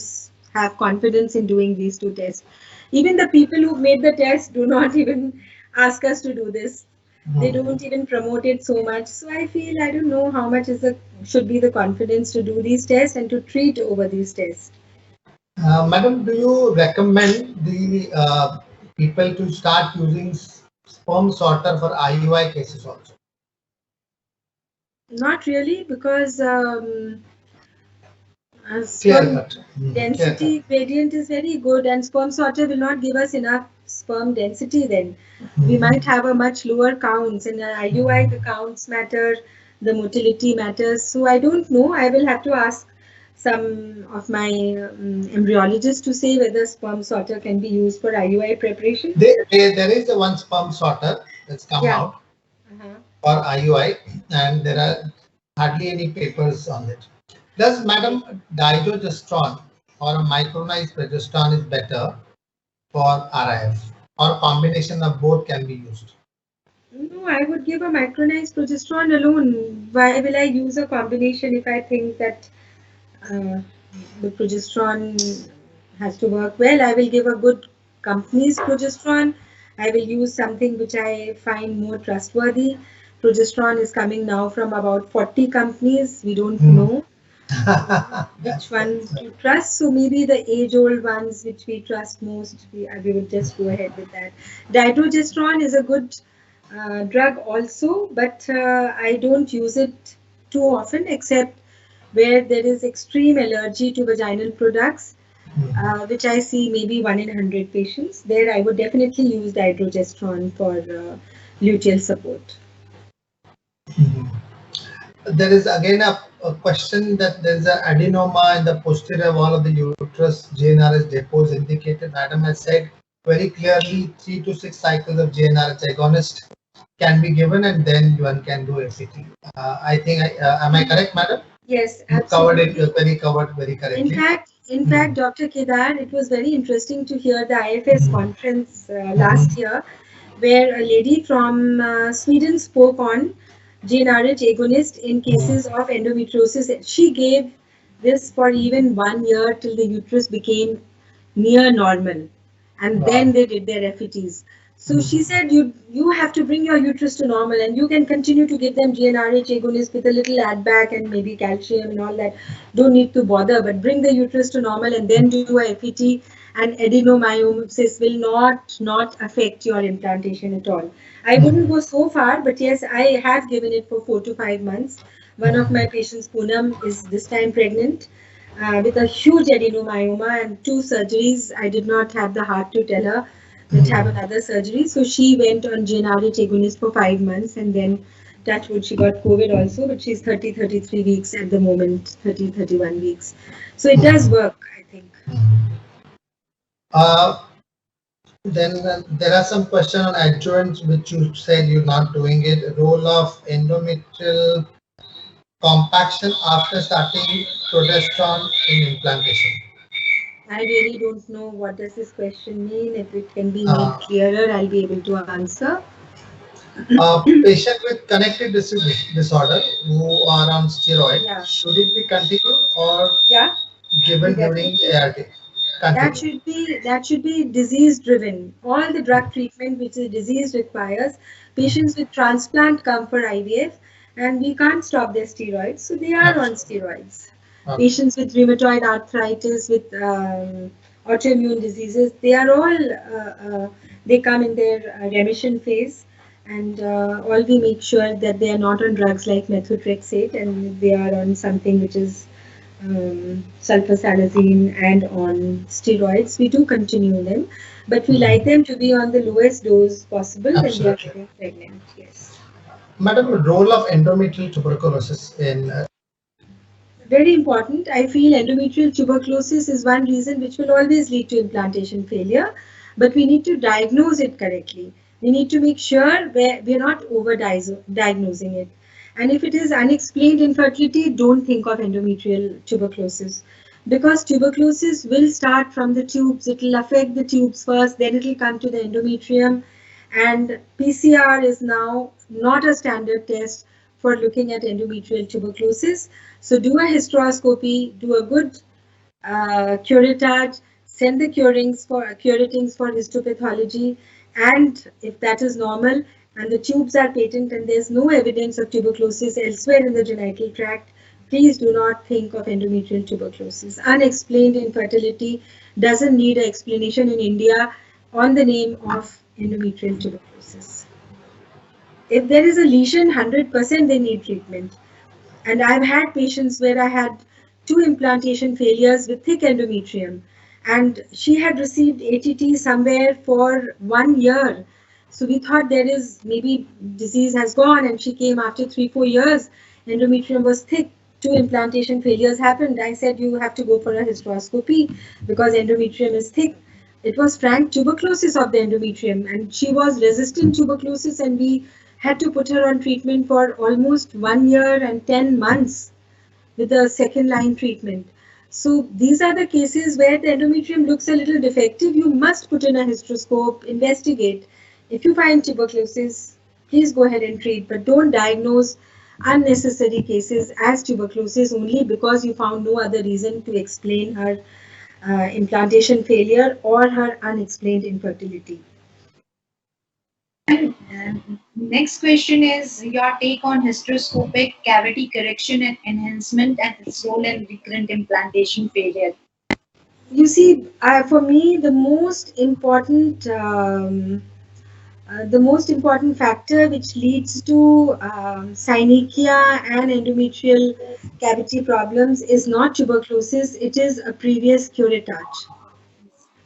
have confidence in doing these two tests. Even the people who made the test do not even ask us to do this. They don't even promote it so much. So I feel, I don't know how much should be the confidence to do these tests and to treat over these tests. Madam, do you recommend the people to start using sperm sorter for IUI cases also? Not really, because Clear cut. density gradient is very good, and sperm sorter will not give us enough sperm density then. We might have a much lower counts. In IUI, the counts matter, the motility matters. So I don't know. I will have to ask some of my embryologists to say whether sperm sorter can be used for IUI preparation. There is a one sperm sorter that's come out for IUI, and there are hardly any papers on it. Does Madam dydrogesterone or a micronized progesterone is better for RIF, or a combination of both can be used? No, I would give a micronized progesterone alone. Why will I use a combination if I think that the progesterone has to work well? I will give a good company's progesterone. I will use something which I find more trustworthy. Progesterone is coming now from about 40 companies. We don't know which one to trust. So maybe the age-old ones which we trust most, we will just go ahead with that. Dydrogesterone is a good drug also, but I don't use it too often, except where there is extreme allergy to vaginal products, which I see maybe 1 in 100 patients. There I would definitely use dydrogesterone for luteal support. There is again a question that there is an adenoma in the posterior wall of the uterus. GnRH depots indicated. Madam has said very clearly 3 to 6 cycles of GnRH agonist can be given, and then one can do FET. I think, am I correct, Madam? Yes, you covered it. You covered very correctly. In fact, Dr. Kedar, it was very interesting to hear the IFS conference last year, where a lady from Sweden spoke on GnRH agonist in cases of endometriosis. She gave this for even 1 year till the uterus became near normal, and then they did their FETs. So she said you have to bring your uterus to normal, and you can continue to give them GnRH agonist with a little add back and maybe calcium and all that. Don't need to bother, but bring the uterus to normal and then do a FET, and adenomyosis will not affect your implantation at all. I wouldn't go so far, but yes, I have given it for 4 to 5 months. One of my patients, Poonam, is this time pregnant with a huge adenomyoma and 2 surgeries. I did not have the heart to tell her that have another surgery. So she went on GnRH agonist for 5 months, and then touch wood, she got COVID also, but she's 33 weeks at the moment, 31 weeks. So it does work, I think. Then there are some questions on adjuvants, which you said you're not doing it. Role of endometrial compaction after starting progesterone in implantation. I really don't know what does this question mean. If it can be made clearer, I'll be able to answer. Patient with connective disorder who are on steroid, should it be continued or given during ART? That should be disease driven. All the drug treatment which the disease requires, patients with transplant come for IVF, and we can't stop their steroids, so they are on steroids. Patients with rheumatoid arthritis, with autoimmune diseases, they are all they come in their remission phase, and all we make sure that they are not on drugs like methotrexate, and they are on something which is sulfasalazine and on steroids. We do continue them, but we like them to be on the lowest dose possible when they are getting pregnant. Yes. Madam, role of endometrial tuberculosis in very important. I feel endometrial tuberculosis is one reason which will always lead to implantation failure, but we need to diagnose it correctly. We need to make sure we're not over-diagnosing it. And if it is unexplained infertility, don't think of endometrial tuberculosis, because tuberculosis will start from the tubes. It will affect the tubes first, then it will come to the endometrium. And PCR is now not a standard test for looking at endometrial tuberculosis. So do a hysteroscopy, do a good curettage, send the curatings for histopathology, and if that is normal and the tubes are patent and there's no evidence of tuberculosis elsewhere in the genital tract, please do not think of endometrial tuberculosis. Unexplained infertility doesn't need an explanation in India on the name of endometrial tuberculosis. If there is a lesion, 100% they need treatment. And I've had patients where I had 2 implantation failures with thick endometrium, and she had received ATT somewhere for 1 year. So we thought there is maybe disease has gone, and she came after 3-4 years. Endometrium was thick, 2 implantation failures happened. I said, you have to go for a hysteroscopy because endometrium is thick. It was frank tuberculosis of the endometrium, and she was resistant tuberculosis, and we had to put her on treatment for almost 1 year and 10 months with a second line treatment. So these are the cases where the endometrium looks a little defective. You must put in a hysteroscope, investigate. If you find tuberculosis, please go ahead and treat, but don't diagnose unnecessary cases as tuberculosis only because you found no other reason to explain her implantation failure or her unexplained infertility. Next question is your take on hysteroscopic cavity correction and enhancement and its role in recurrent implantation failure. You see, for me, the most important factor which leads to synechia and endometrial cavity problems is not tuberculosis, it is a previous curettage,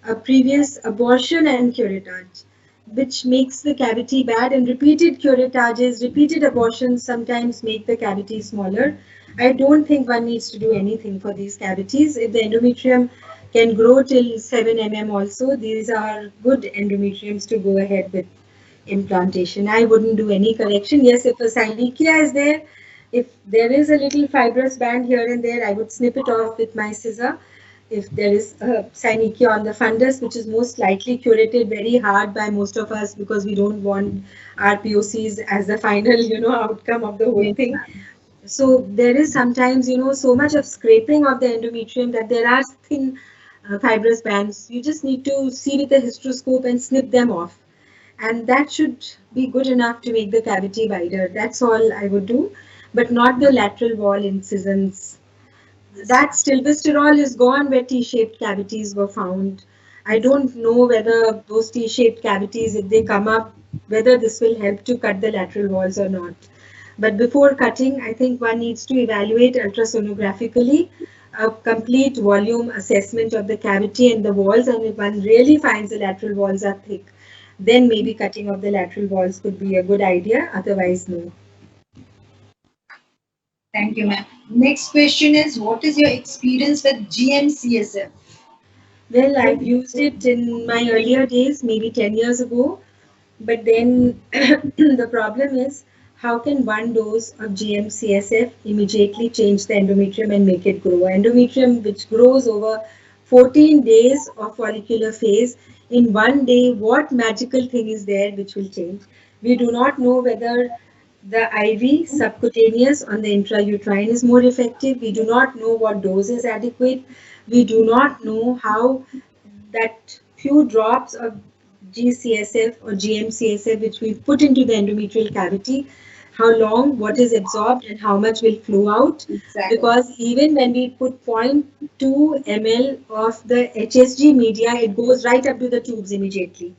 a previous abortion and curettage, which makes the cavity bad, and repeated curetages, repeated abortions sometimes make the cavity smaller. I don't think one needs to do anything for these cavities. If the endometrium can grow till 7 mm also, these are good endometriums to go ahead with implantation. I wouldn't do any correction. Yes, if a synechia is there, if there is a little fibrous band here and there, I would snip it off with my scissor. If there is a synechia on the fundus, which is most likely curated very hard by most of us because we don't want our POCs as the final, outcome of the whole thing. So there is sometimes, so much of scraping of the endometrium that there are thin fibrous bands. You just need to see with a hysteroscope and snip them off. And that should be good enough to make the cavity wider. That's all I would do, but not the lateral wall incisions. That stilbestrol is gone where T-shaped cavities were found. I don't know whether those T-shaped cavities, if they come up, whether this will help to cut the lateral walls or not. But before cutting, I think one needs to evaluate ultrasonographically a complete volume assessment of the cavity and the walls, and if one really finds the lateral walls are thick, then maybe cutting of the lateral walls could be a good idea, otherwise no. Thank you, ma'am. Next question is, what is your experience with GM-CSF? Well, I've used it in my earlier days, maybe 10 years ago, but then the problem is, how can one dose of GM-CSF immediately change the endometrium and make it grow? Endometrium, which grows over 14 days of follicular phase, in 1 day, what magical thing is there which will change? We do not know whether the IV subcutaneous on the intrauterine is more effective. We do not know what dose is adequate. We do not know how that few drops of GCSF or GM-CSF which we put into the endometrial cavity, how long, what is absorbed and how much will flow out. Exactly. Because even when we put 0.2 ml of the HSG media, it goes right up to the tubes immediately.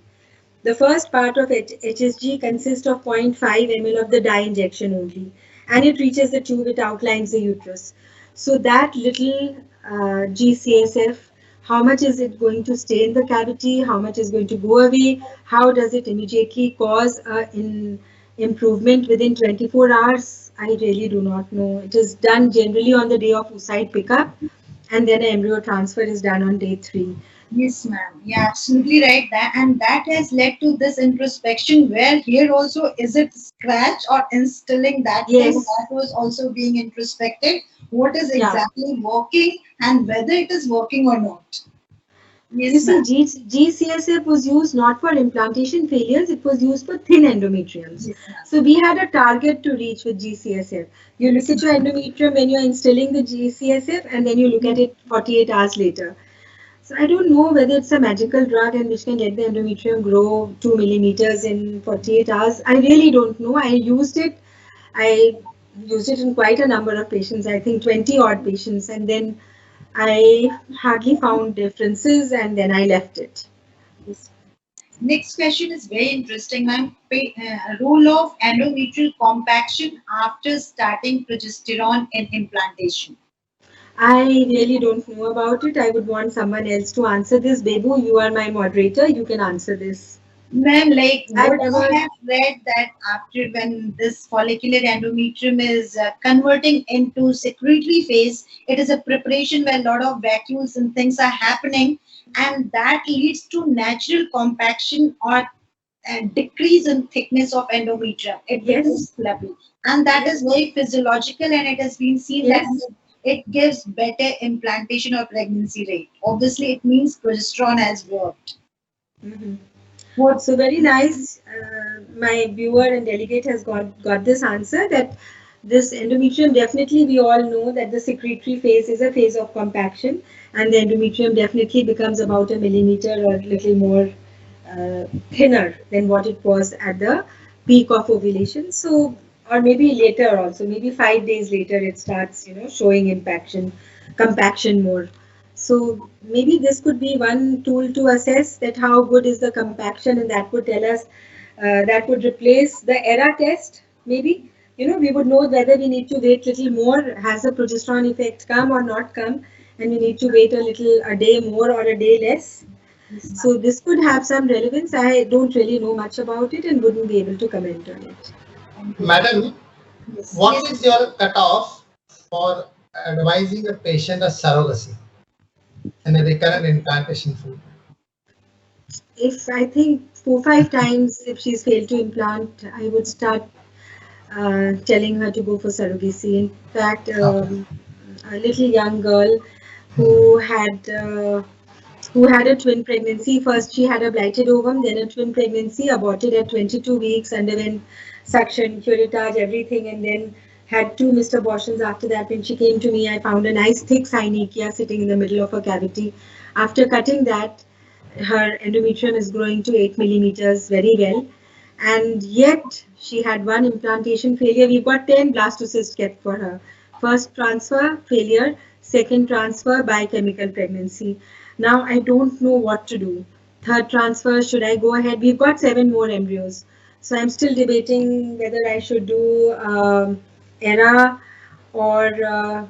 The first part of HSG consists of 0.5 ml of the dye injection only, and it reaches the tube, it outlines the uterus. So that little GCSF, how much is it going to stay in the cavity, how much is going to go away, how does it immediately cause an improvement within 24 hours, I really do not know. It is done generally on the day of oocyte pickup, and then an embryo transfer is done on day 3. Yes, ma'am. Yeah, absolutely right. That has led to this introspection where here also is it scratch or instilling that thing Yes. that was also being introspected. What is Yeah. exactly working and whether it is working or not. You Yes, see, ma'am. GCSF was used not for implantation failures, it was used for thin endometriums. Yes, ma'am. So we had a target to reach with GCSF. You look at your endometrium when you're instilling the GCSF, and then you look at it 48 hours later. So I don't know whether it's a magical drug and which can let the endometrium grow 2 millimeters in 48 hours. I really don't know. I used it in quite a number of patients, I think 20 odd patients, and then I hardly found differences and then I left it. Yes. Next question is very interesting, ma'am. Role of endometrial compaction after starting progesterone in implantation. I really don't know about it. I would want someone else to answer this. Bebu, you are my moderator. You can answer this. Ma'am, like I've what never. I have read that after when this follicular endometrium is converting into secretory phase, it is a preparation where a lot of vacuoles and things are happening, and that leads to natural compaction or decrease in thickness of endometrium. It becomes Yes. flabby, and that Yes. is very physiological, and it has been seen that Yes. it gives better implantation or pregnancy rate. Obviously, it means progesterone has worked. Mhm. What? So very nice. My viewer and delegate has got this answer that this endometrium, definitely we all know that the secretory phase is a phase of compaction, and the endometrium definitely becomes about a millimeter or a little more thinner than what it was at the peak of ovulation. So, or maybe later also, maybe 5 days later, it starts, showing compaction more. So maybe this could be one tool to assess that how good is the compaction, and that would tell us, that would replace the ERA test. Maybe, we would know whether we need to wait little more, has the progesterone effect come or not come, and we need to wait a day more or a day less. So this could have some relevance. I don't really know much about it and wouldn't be able to comment on it. Madam, Yes. what Yes. is your cutoff for advising a patient a surrogacy and a recurrent implantation food? If I think 4 5 times if she's failed to implant, I would start telling her to go for surrogacy. In fact, Okay. a little young girl Hmm. who had a twin pregnancy. First, she had a blighted ovum, then a twin pregnancy, aborted at 22 weeks, underwent suction, curettage, everything, and then had two missed abortions after that. When she came to me, I found a nice thick synechia sitting in the middle of her cavity. After cutting that, her endometrium is growing to 8 millimeters very well. And yet she had one implantation failure. We've got 10 blastocysts kept for her. First transfer failure, second transfer biochemical pregnancy. Now I don't know what to do. Third transfer, should I go ahead? We've got 7 more embryos. So I'm still debating whether I should do ERA or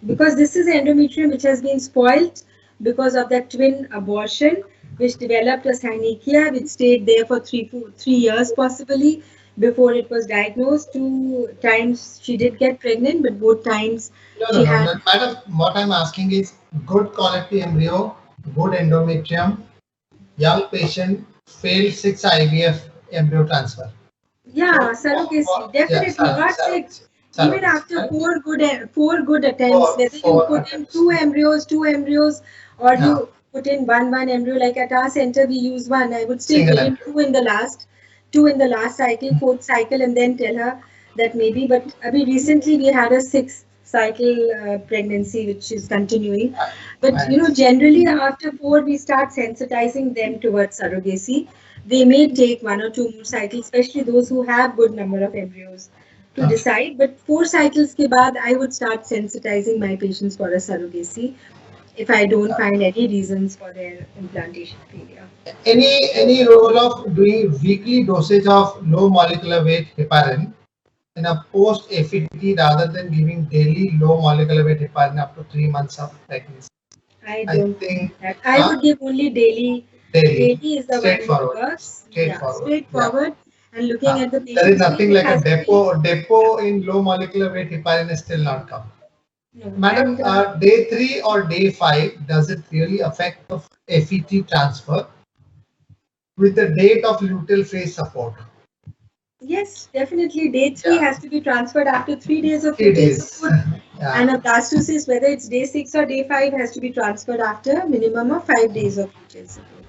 because this is endometrium which has been spoiled because of that twin abortion which developed a synechia which stayed there for 3 years possibly before it was diagnosed. 2 times she did get pregnant, but both times No, she no, no, had. no. Madam, what I'm asking is good quality embryo, good endometrium, young patient, failed 6 IVF embryo transfer. Yeah, surrogacy, Yeah, definitely not six. Even surrogacy, after right? four good attempts, For whether you put in attempts. two embryos, or Yeah, you put in one embryo, like at our center we use one. I would still single put in embryo. two in the last cycle, fourth cycle, and then tell her that maybe. But recently we had a sixth cycle pregnancy, which is continuing. But And generally after four, we start sensitizing them towards surrogacy. They may take 1 or 2 more cycles, especially those who have good number of embryos to okay. decide. But 4 cycles ke baad, I would start sensitizing my patients for a surrogacy if I don't find any reasons for their implantation failure. Any role of doing weekly dosage of low molecular weight heparin in a post FET rather than giving daily low molecular weight heparin up to 3 months of pregnancy? I I don't think think that. I would give only daily. daily, Daily is the one which straightforward, works. Yeah, straightforward. Yeah. straightforward. And looking at the There is patient's nothing weight, it like a has to be. depot in low molecular weight heparin is still not come. No, Madam, and day 3 or day 5, does it really affect the FET transfer with the date of luteal phase support? Yes, definitely. Day 3 Yeah. has to be transferred after 3 days of 3 luteal days. support. Yeah. And a blastocyst, whether it's day 6 or day 5, has to be transferred after minimum of 5 days of luteal support.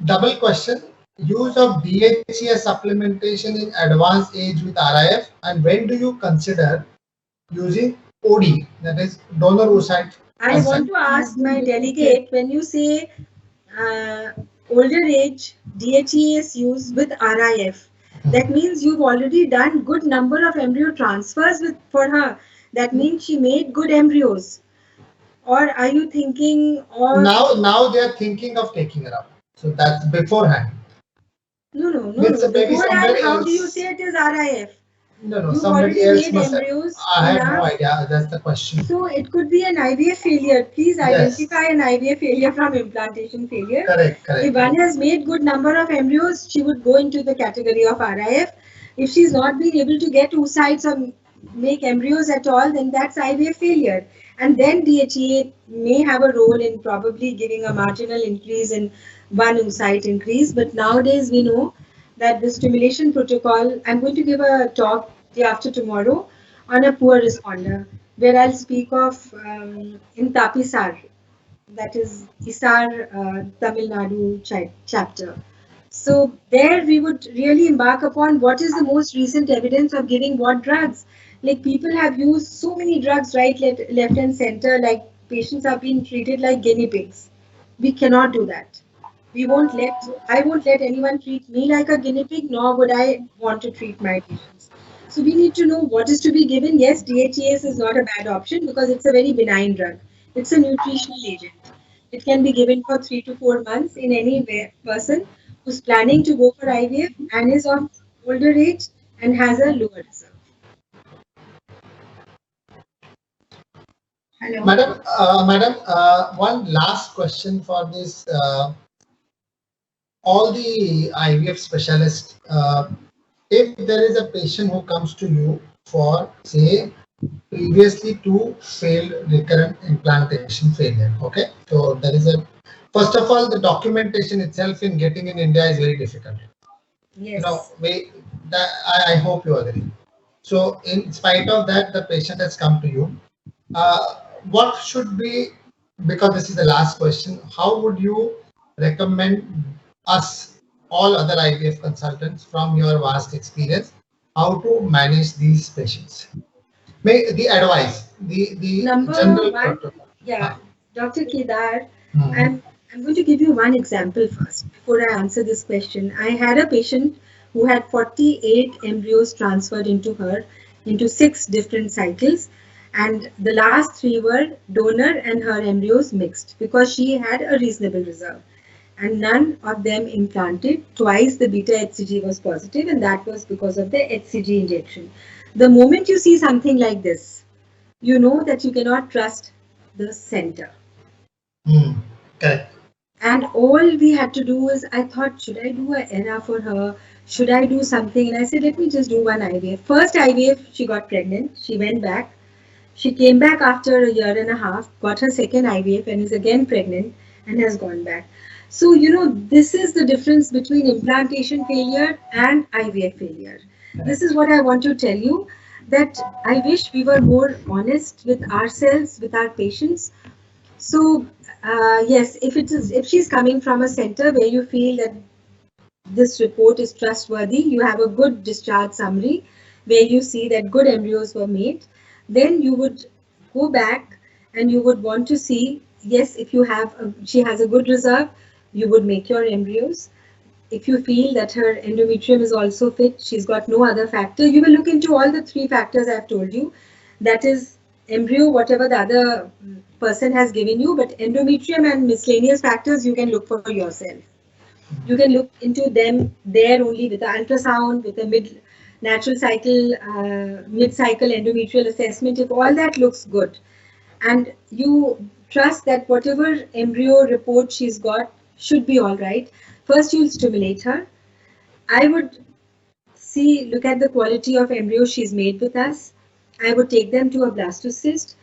Double question. Use of DHEA supplementation in advanced age with RIF, and when do you consider using OD, that is donor oocyte? I want to ask my delegate, when you say older age DHEA is used with RIF, that means you've already done good number of embryo transfers for her. That means she made good embryos. Or are you thinking of... Now they are thinking of taking her up. So that's beforehand. No. Maybe Beforehand, how else. do you say it is RIF? No, You've somebody already else made must embryos. I have no idea. That's the question. So it could be an IVF failure. Please identify an IVF failure from implantation failure. Correct. If one has made good number of embryos, she would go into the category of RIF. If she's not been able to get oocytes or make embryos at all, then that's IVF failure. And then DHEA may have a role in probably giving a marginal increase in one oocyte increase. But nowadays we know that the stimulation protocol, I'm going to give a talk day after tomorrow on a poor responder, where I'll speak of in Tapisar, that is Isar, Tamil Nadu chapter. So there we would really embark upon what is the most recent evidence of giving what drugs. Like people have used so many drugs right, left and center, like patients have been treated like guinea pigs. We cannot do that. I won't let anyone treat me like a guinea pig, nor would I want to treat my patients. So we need to know what is to be given. Yes, DHEAS is not a bad option because it's a very benign drug. It's a nutritional agent. It can be given for 3 to 4 months in any person who's planning to go for IVF and is of older age and has a lower reserve. Hello. Madam, one last question for this. All the IVF specialists, if there is a patient who comes to you for, say, previously 2 failed recurrent implantation failure, okay? So there is first of all, the documentation itself in getting in India is very difficult. Yes. I hope you agree. So in spite of that, the patient has come to you. What should be, because this is the last question, how would you recommend us, all other IVF consultants, from your vast experience, how to manage these patients? The advice, the Number general one, protocol. Dr. Kedar, I'm going to give you one example first before I answer this question. I had a patient who had 48 embryos transferred into her into 6 different cycles, and the last 3 were donor and her embryos mixed because she had a reasonable reserve. And none of them implanted. Twice the beta HCG was positive, and that was because of the HCG injection. The moment you see something like this, you know that you cannot trust the center. Correct. And all we had to do is, I thought, should I do an ERA for her? Should I do something? And I said, let me just do one IVF. First IVF, she got pregnant. She went back. She came back after a year and a half, got her second IVF and is again pregnant and has gone back. So, this is the difference between implantation failure and IVF failure. This is what I want to tell you, that I wish we were more honest with ourselves, with our patients. So, yes, if she's coming from a center where you feel that this report is trustworthy, you have a good discharge summary where you see that good embryos were made, then you would go back and you would want to see, yes, if she has a good reserve, you would make your embryos. If you feel that her endometrium is also fit, she's got no other factor, you will look into all the 3 factors I've told you. That is embryo, whatever the other person has given you, but endometrium and miscellaneous factors you can look for yourself. You can look into them there only with the ultrasound, with the mid-cycle endometrial assessment. If all that looks good and you trust that whatever embryo report she's got should be all right, first you'll stimulate her. I would look at the quality of embryos she's made with us. I would take them to a blastocyst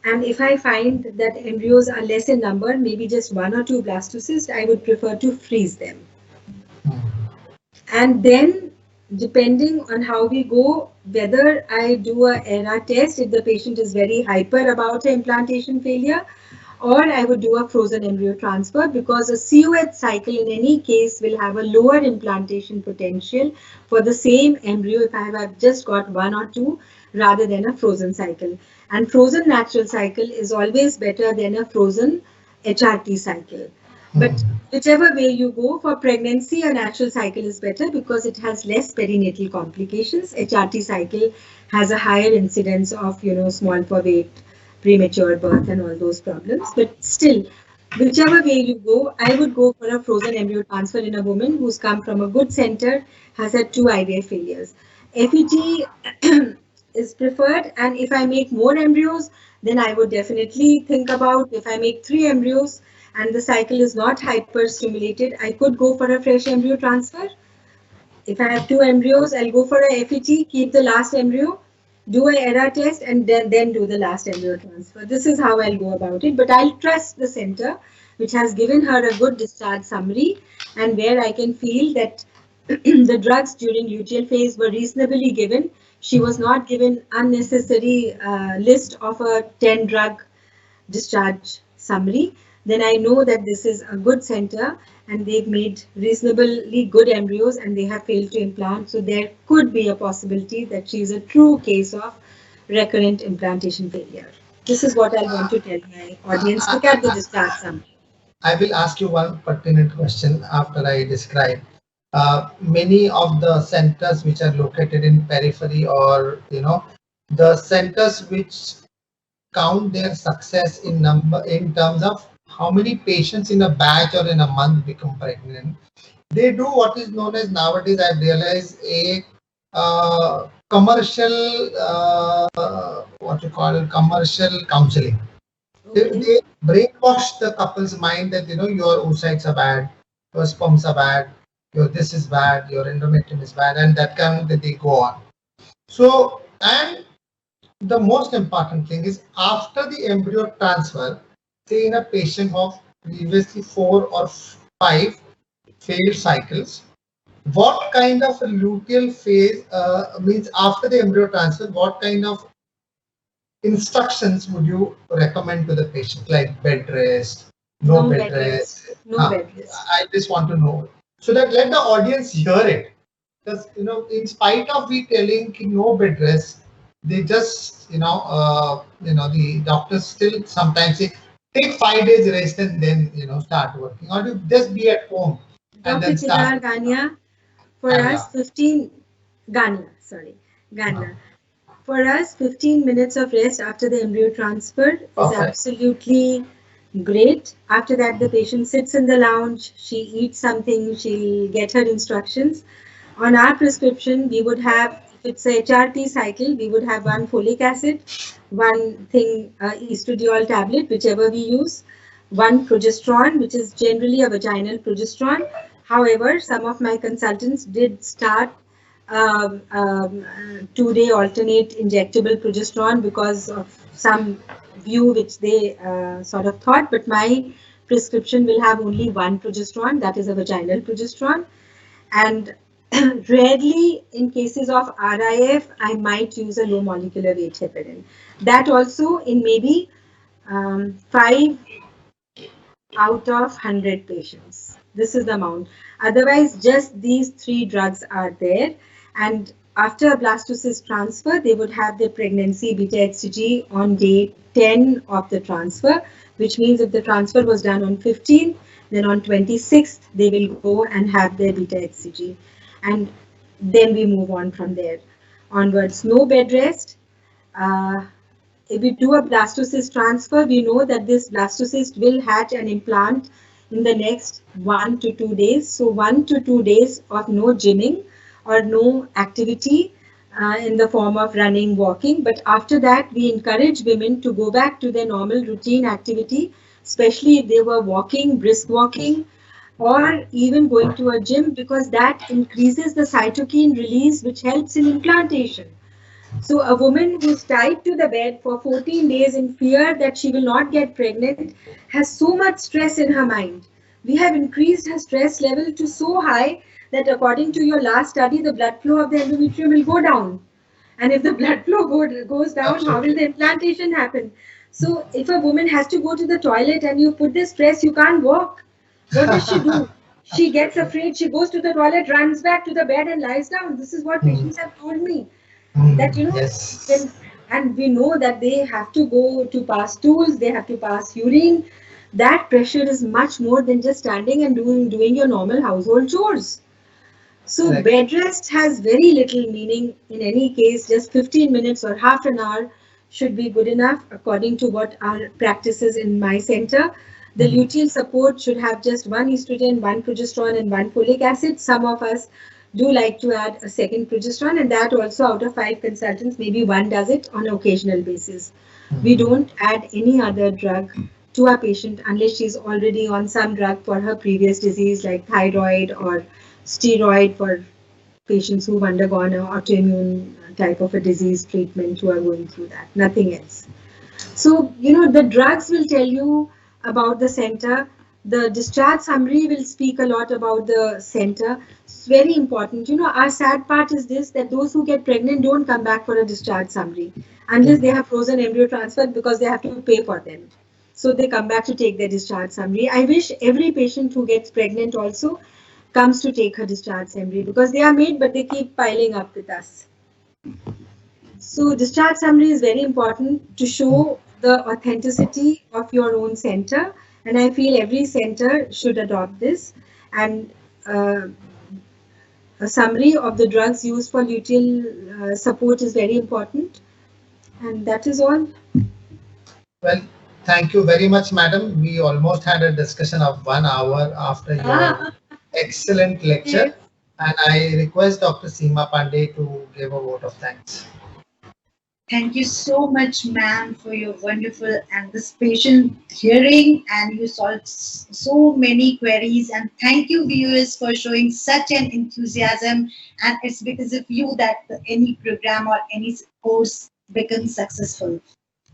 And if I find that embryos are less in number, maybe just 1 or 2 blastocysts, I would prefer to freeze them. And then, depending on how we go, whether I do a ERA test if the patient is very hyper about implantation failure, or I would do a frozen embryo transfer, because a COH cycle in any case will have a lower implantation potential for the same embryo if I have just got 1 or 2 rather than a frozen cycle. And frozen natural cycle is always better than a frozen HRT cycle. But whichever way you go, for pregnancy, a natural cycle is better because it has less perinatal complications. HRT cycle has a higher incidence of, small for weight, premature birth and all those problems. But still, whichever way you go, I would go for a frozen embryo transfer in a woman who's come from a good center, has had 2 IVF failures. FET is preferred, and if I make more embryos, then I would definitely think about, if I make 3 embryos and the cycle is not hyper stimulated, I could go for a fresh embryo transfer. If I have 2 embryos, I'll go for a FET, keep the last embryo, do a ERA test, and then do the last embryo transfer. This is how I'll go about it, but I'll trust the center which has given her a good discharge summary, and where I can feel that the drugs during luteal phase were reasonably given. She was not given unnecessary list of a 10 drug discharge summary. Then I know that this is a good center and they've made reasonably good embryos and they have failed to implant. So there could be a possibility that she is a true case of recurrent implantation failure. This is what I want to tell my audience. Look at the discharge summary. I will ask you one pertinent question after I describe. Many of the centers which are located in periphery, or the centers which count their success in terms of how many patients in a batch or in a month become pregnant, they do what is known as, nowadays I've realized, a commercial commercial counseling. Okay. They brainwash the couple's mind that your oocytes are bad, your sperms are bad, your this is bad, your endometrium is bad, and that kind of they go on. So, and the most important thing is, after the embryo transfer, say in a patient of previously 4 or 5 failed cycles, what kind of a luteal phase means after the embryo transfer, what kind of instructions would you recommend to the patient, like bed rest, no bed rest? No bed rest. I just want to know, so that let the audience hear it. Because in spite of we telling no bed rest, they just the doctors still sometimes say take 5 days rest and then start working, or you just be at home and Dr. then start. Gania, for us 15 minutes of rest after the embryo transfer is absolutely great. After that, the patient sits in the lounge, she eats something, she'll get her instructions. On our prescription, we would have, if it's a HRT cycle, we would have 1 folic acid, 1 estradiol tablet, whichever we use, 1 progesterone, which is generally a vaginal progesterone. However, some of my consultants did start 2-day alternate injectable progesterone because of some view which they sort of thought, but my prescription will have only 1 progesterone, that is a vaginal progesterone. And rarely in cases of RIF, I might use a low molecular weight heparin. That also in maybe 5 out of 100 patients. This is the amount. Otherwise, just these 3 drugs are there. And after a blastocyst transfer, they would have their pregnancy beta-HCG on day 10 of the transfer, which means if the transfer was done on 15th, then on 26th, they will go and have their beta-HCG. And then we move on from there onwards. No bed rest. If we do a blastocyst transfer, we know that this blastocyst will hatch an implant in the next 1 to 2 days. So 1 to 2 days of no gymming or no activity in the form of running, walking. But after that, we encourage women to go back to their normal routine activity, especially if they were walking, brisk walking, or even going to a gym, because that increases the cytokine release, which helps in implantation. So a woman who's tied to the bed for 14 days in fear that she will not get pregnant has so much stress in her mind. We have increased her stress level to so high that according to your last study, the blood flow of the endometrium will go down. And if the blood flow goes down, Absolutely. how will the implantation happen? So if a woman has to go to the toilet and you put this stress, you can't walk. What does she do? She gets afraid, she goes to the toilet, runs back to the bed and lies down. This is what patients have told me. That, you know, Yes. and we know that they have to go to pass stools, they have to pass urine. That pressure is much more than just standing and doing your normal household chores. So Correct. bed rest has very little meaning in any case. Just 15 minutes or half an hour should be good enough according to what our practices in my center. The luteal support should have just one estrogen, one progesterone and one folic acid. Some of us do like to add a second progesterone, and that also out of 5 consultants, maybe one does it on an occasional basis. We don't add any other drug to our patient unless she's already on some drug for her previous disease like thyroid or steroid for patients who've undergone an autoimmune type of a disease treatment who are going through that, nothing else. So, you know, the drugs will tell you about the center. The discharge summary will speak a lot about the center. It's very important. You know, our sad part is this, that those who get pregnant don't come back for a discharge summary unless they have frozen embryo transfer because they have to pay for them. So they come back to take their discharge summary. I wish every patient who gets pregnant also comes to take her discharge summary because they are made, but they keep piling up with us. So discharge summary is very important to show the authenticity of your own center, and I feel every center should adopt this. And a summary of the drugs used for luteal support is very important. And that is all. Well, thank you very much, madam. We almost had a discussion of 1 hour after your excellent lecture. Yes. And I request Dr. Seema Pandey to give a vote of thanks. Thank you so much, ma'am, for your wonderful and this patient hearing, and you solved so many queries. And thank you, viewers, for showing such an enthusiasm. And it's because of you that any program or any course becomes successful.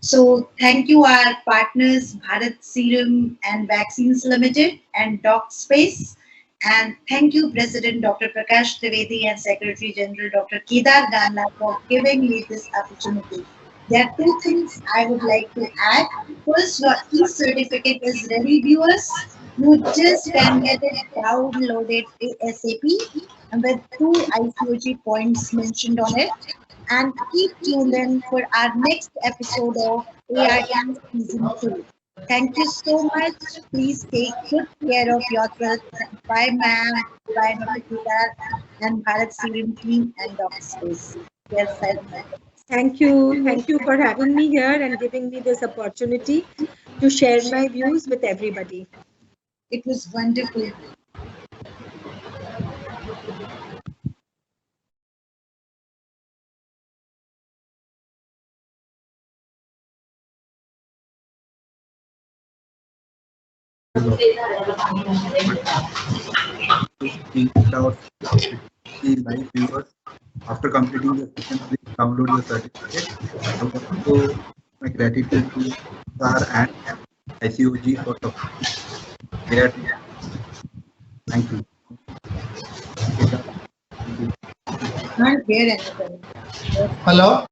So thank you, our partners, Bharat Serum and Vaccines Limited and DocSpace. And thank you, President Dr. Prakash Trivedi and Secretary General Dr. Kedar Ganla for giving me this opportunity. There are two things I would like to add. First, your e-certificate is ready, viewers. You just can get it downloaded ASAP and with 2 ICOG points mentioned on it. And keep tuned in for our next episode of ART Season 2. Thank you so much. Please take good care of yourself. Bye, ma'am. Bye, Dr. Kedar and Bharat Serum team and DocSpace. Yes, Thank you. Thank you for having me here and giving me this opportunity to share my views with everybody. it was wonderful. Our live viewers, after completing the session, please download your certificate. I would also my gratitude to SAR and ICOG for support. Thank you. Can't hear anything. Hello?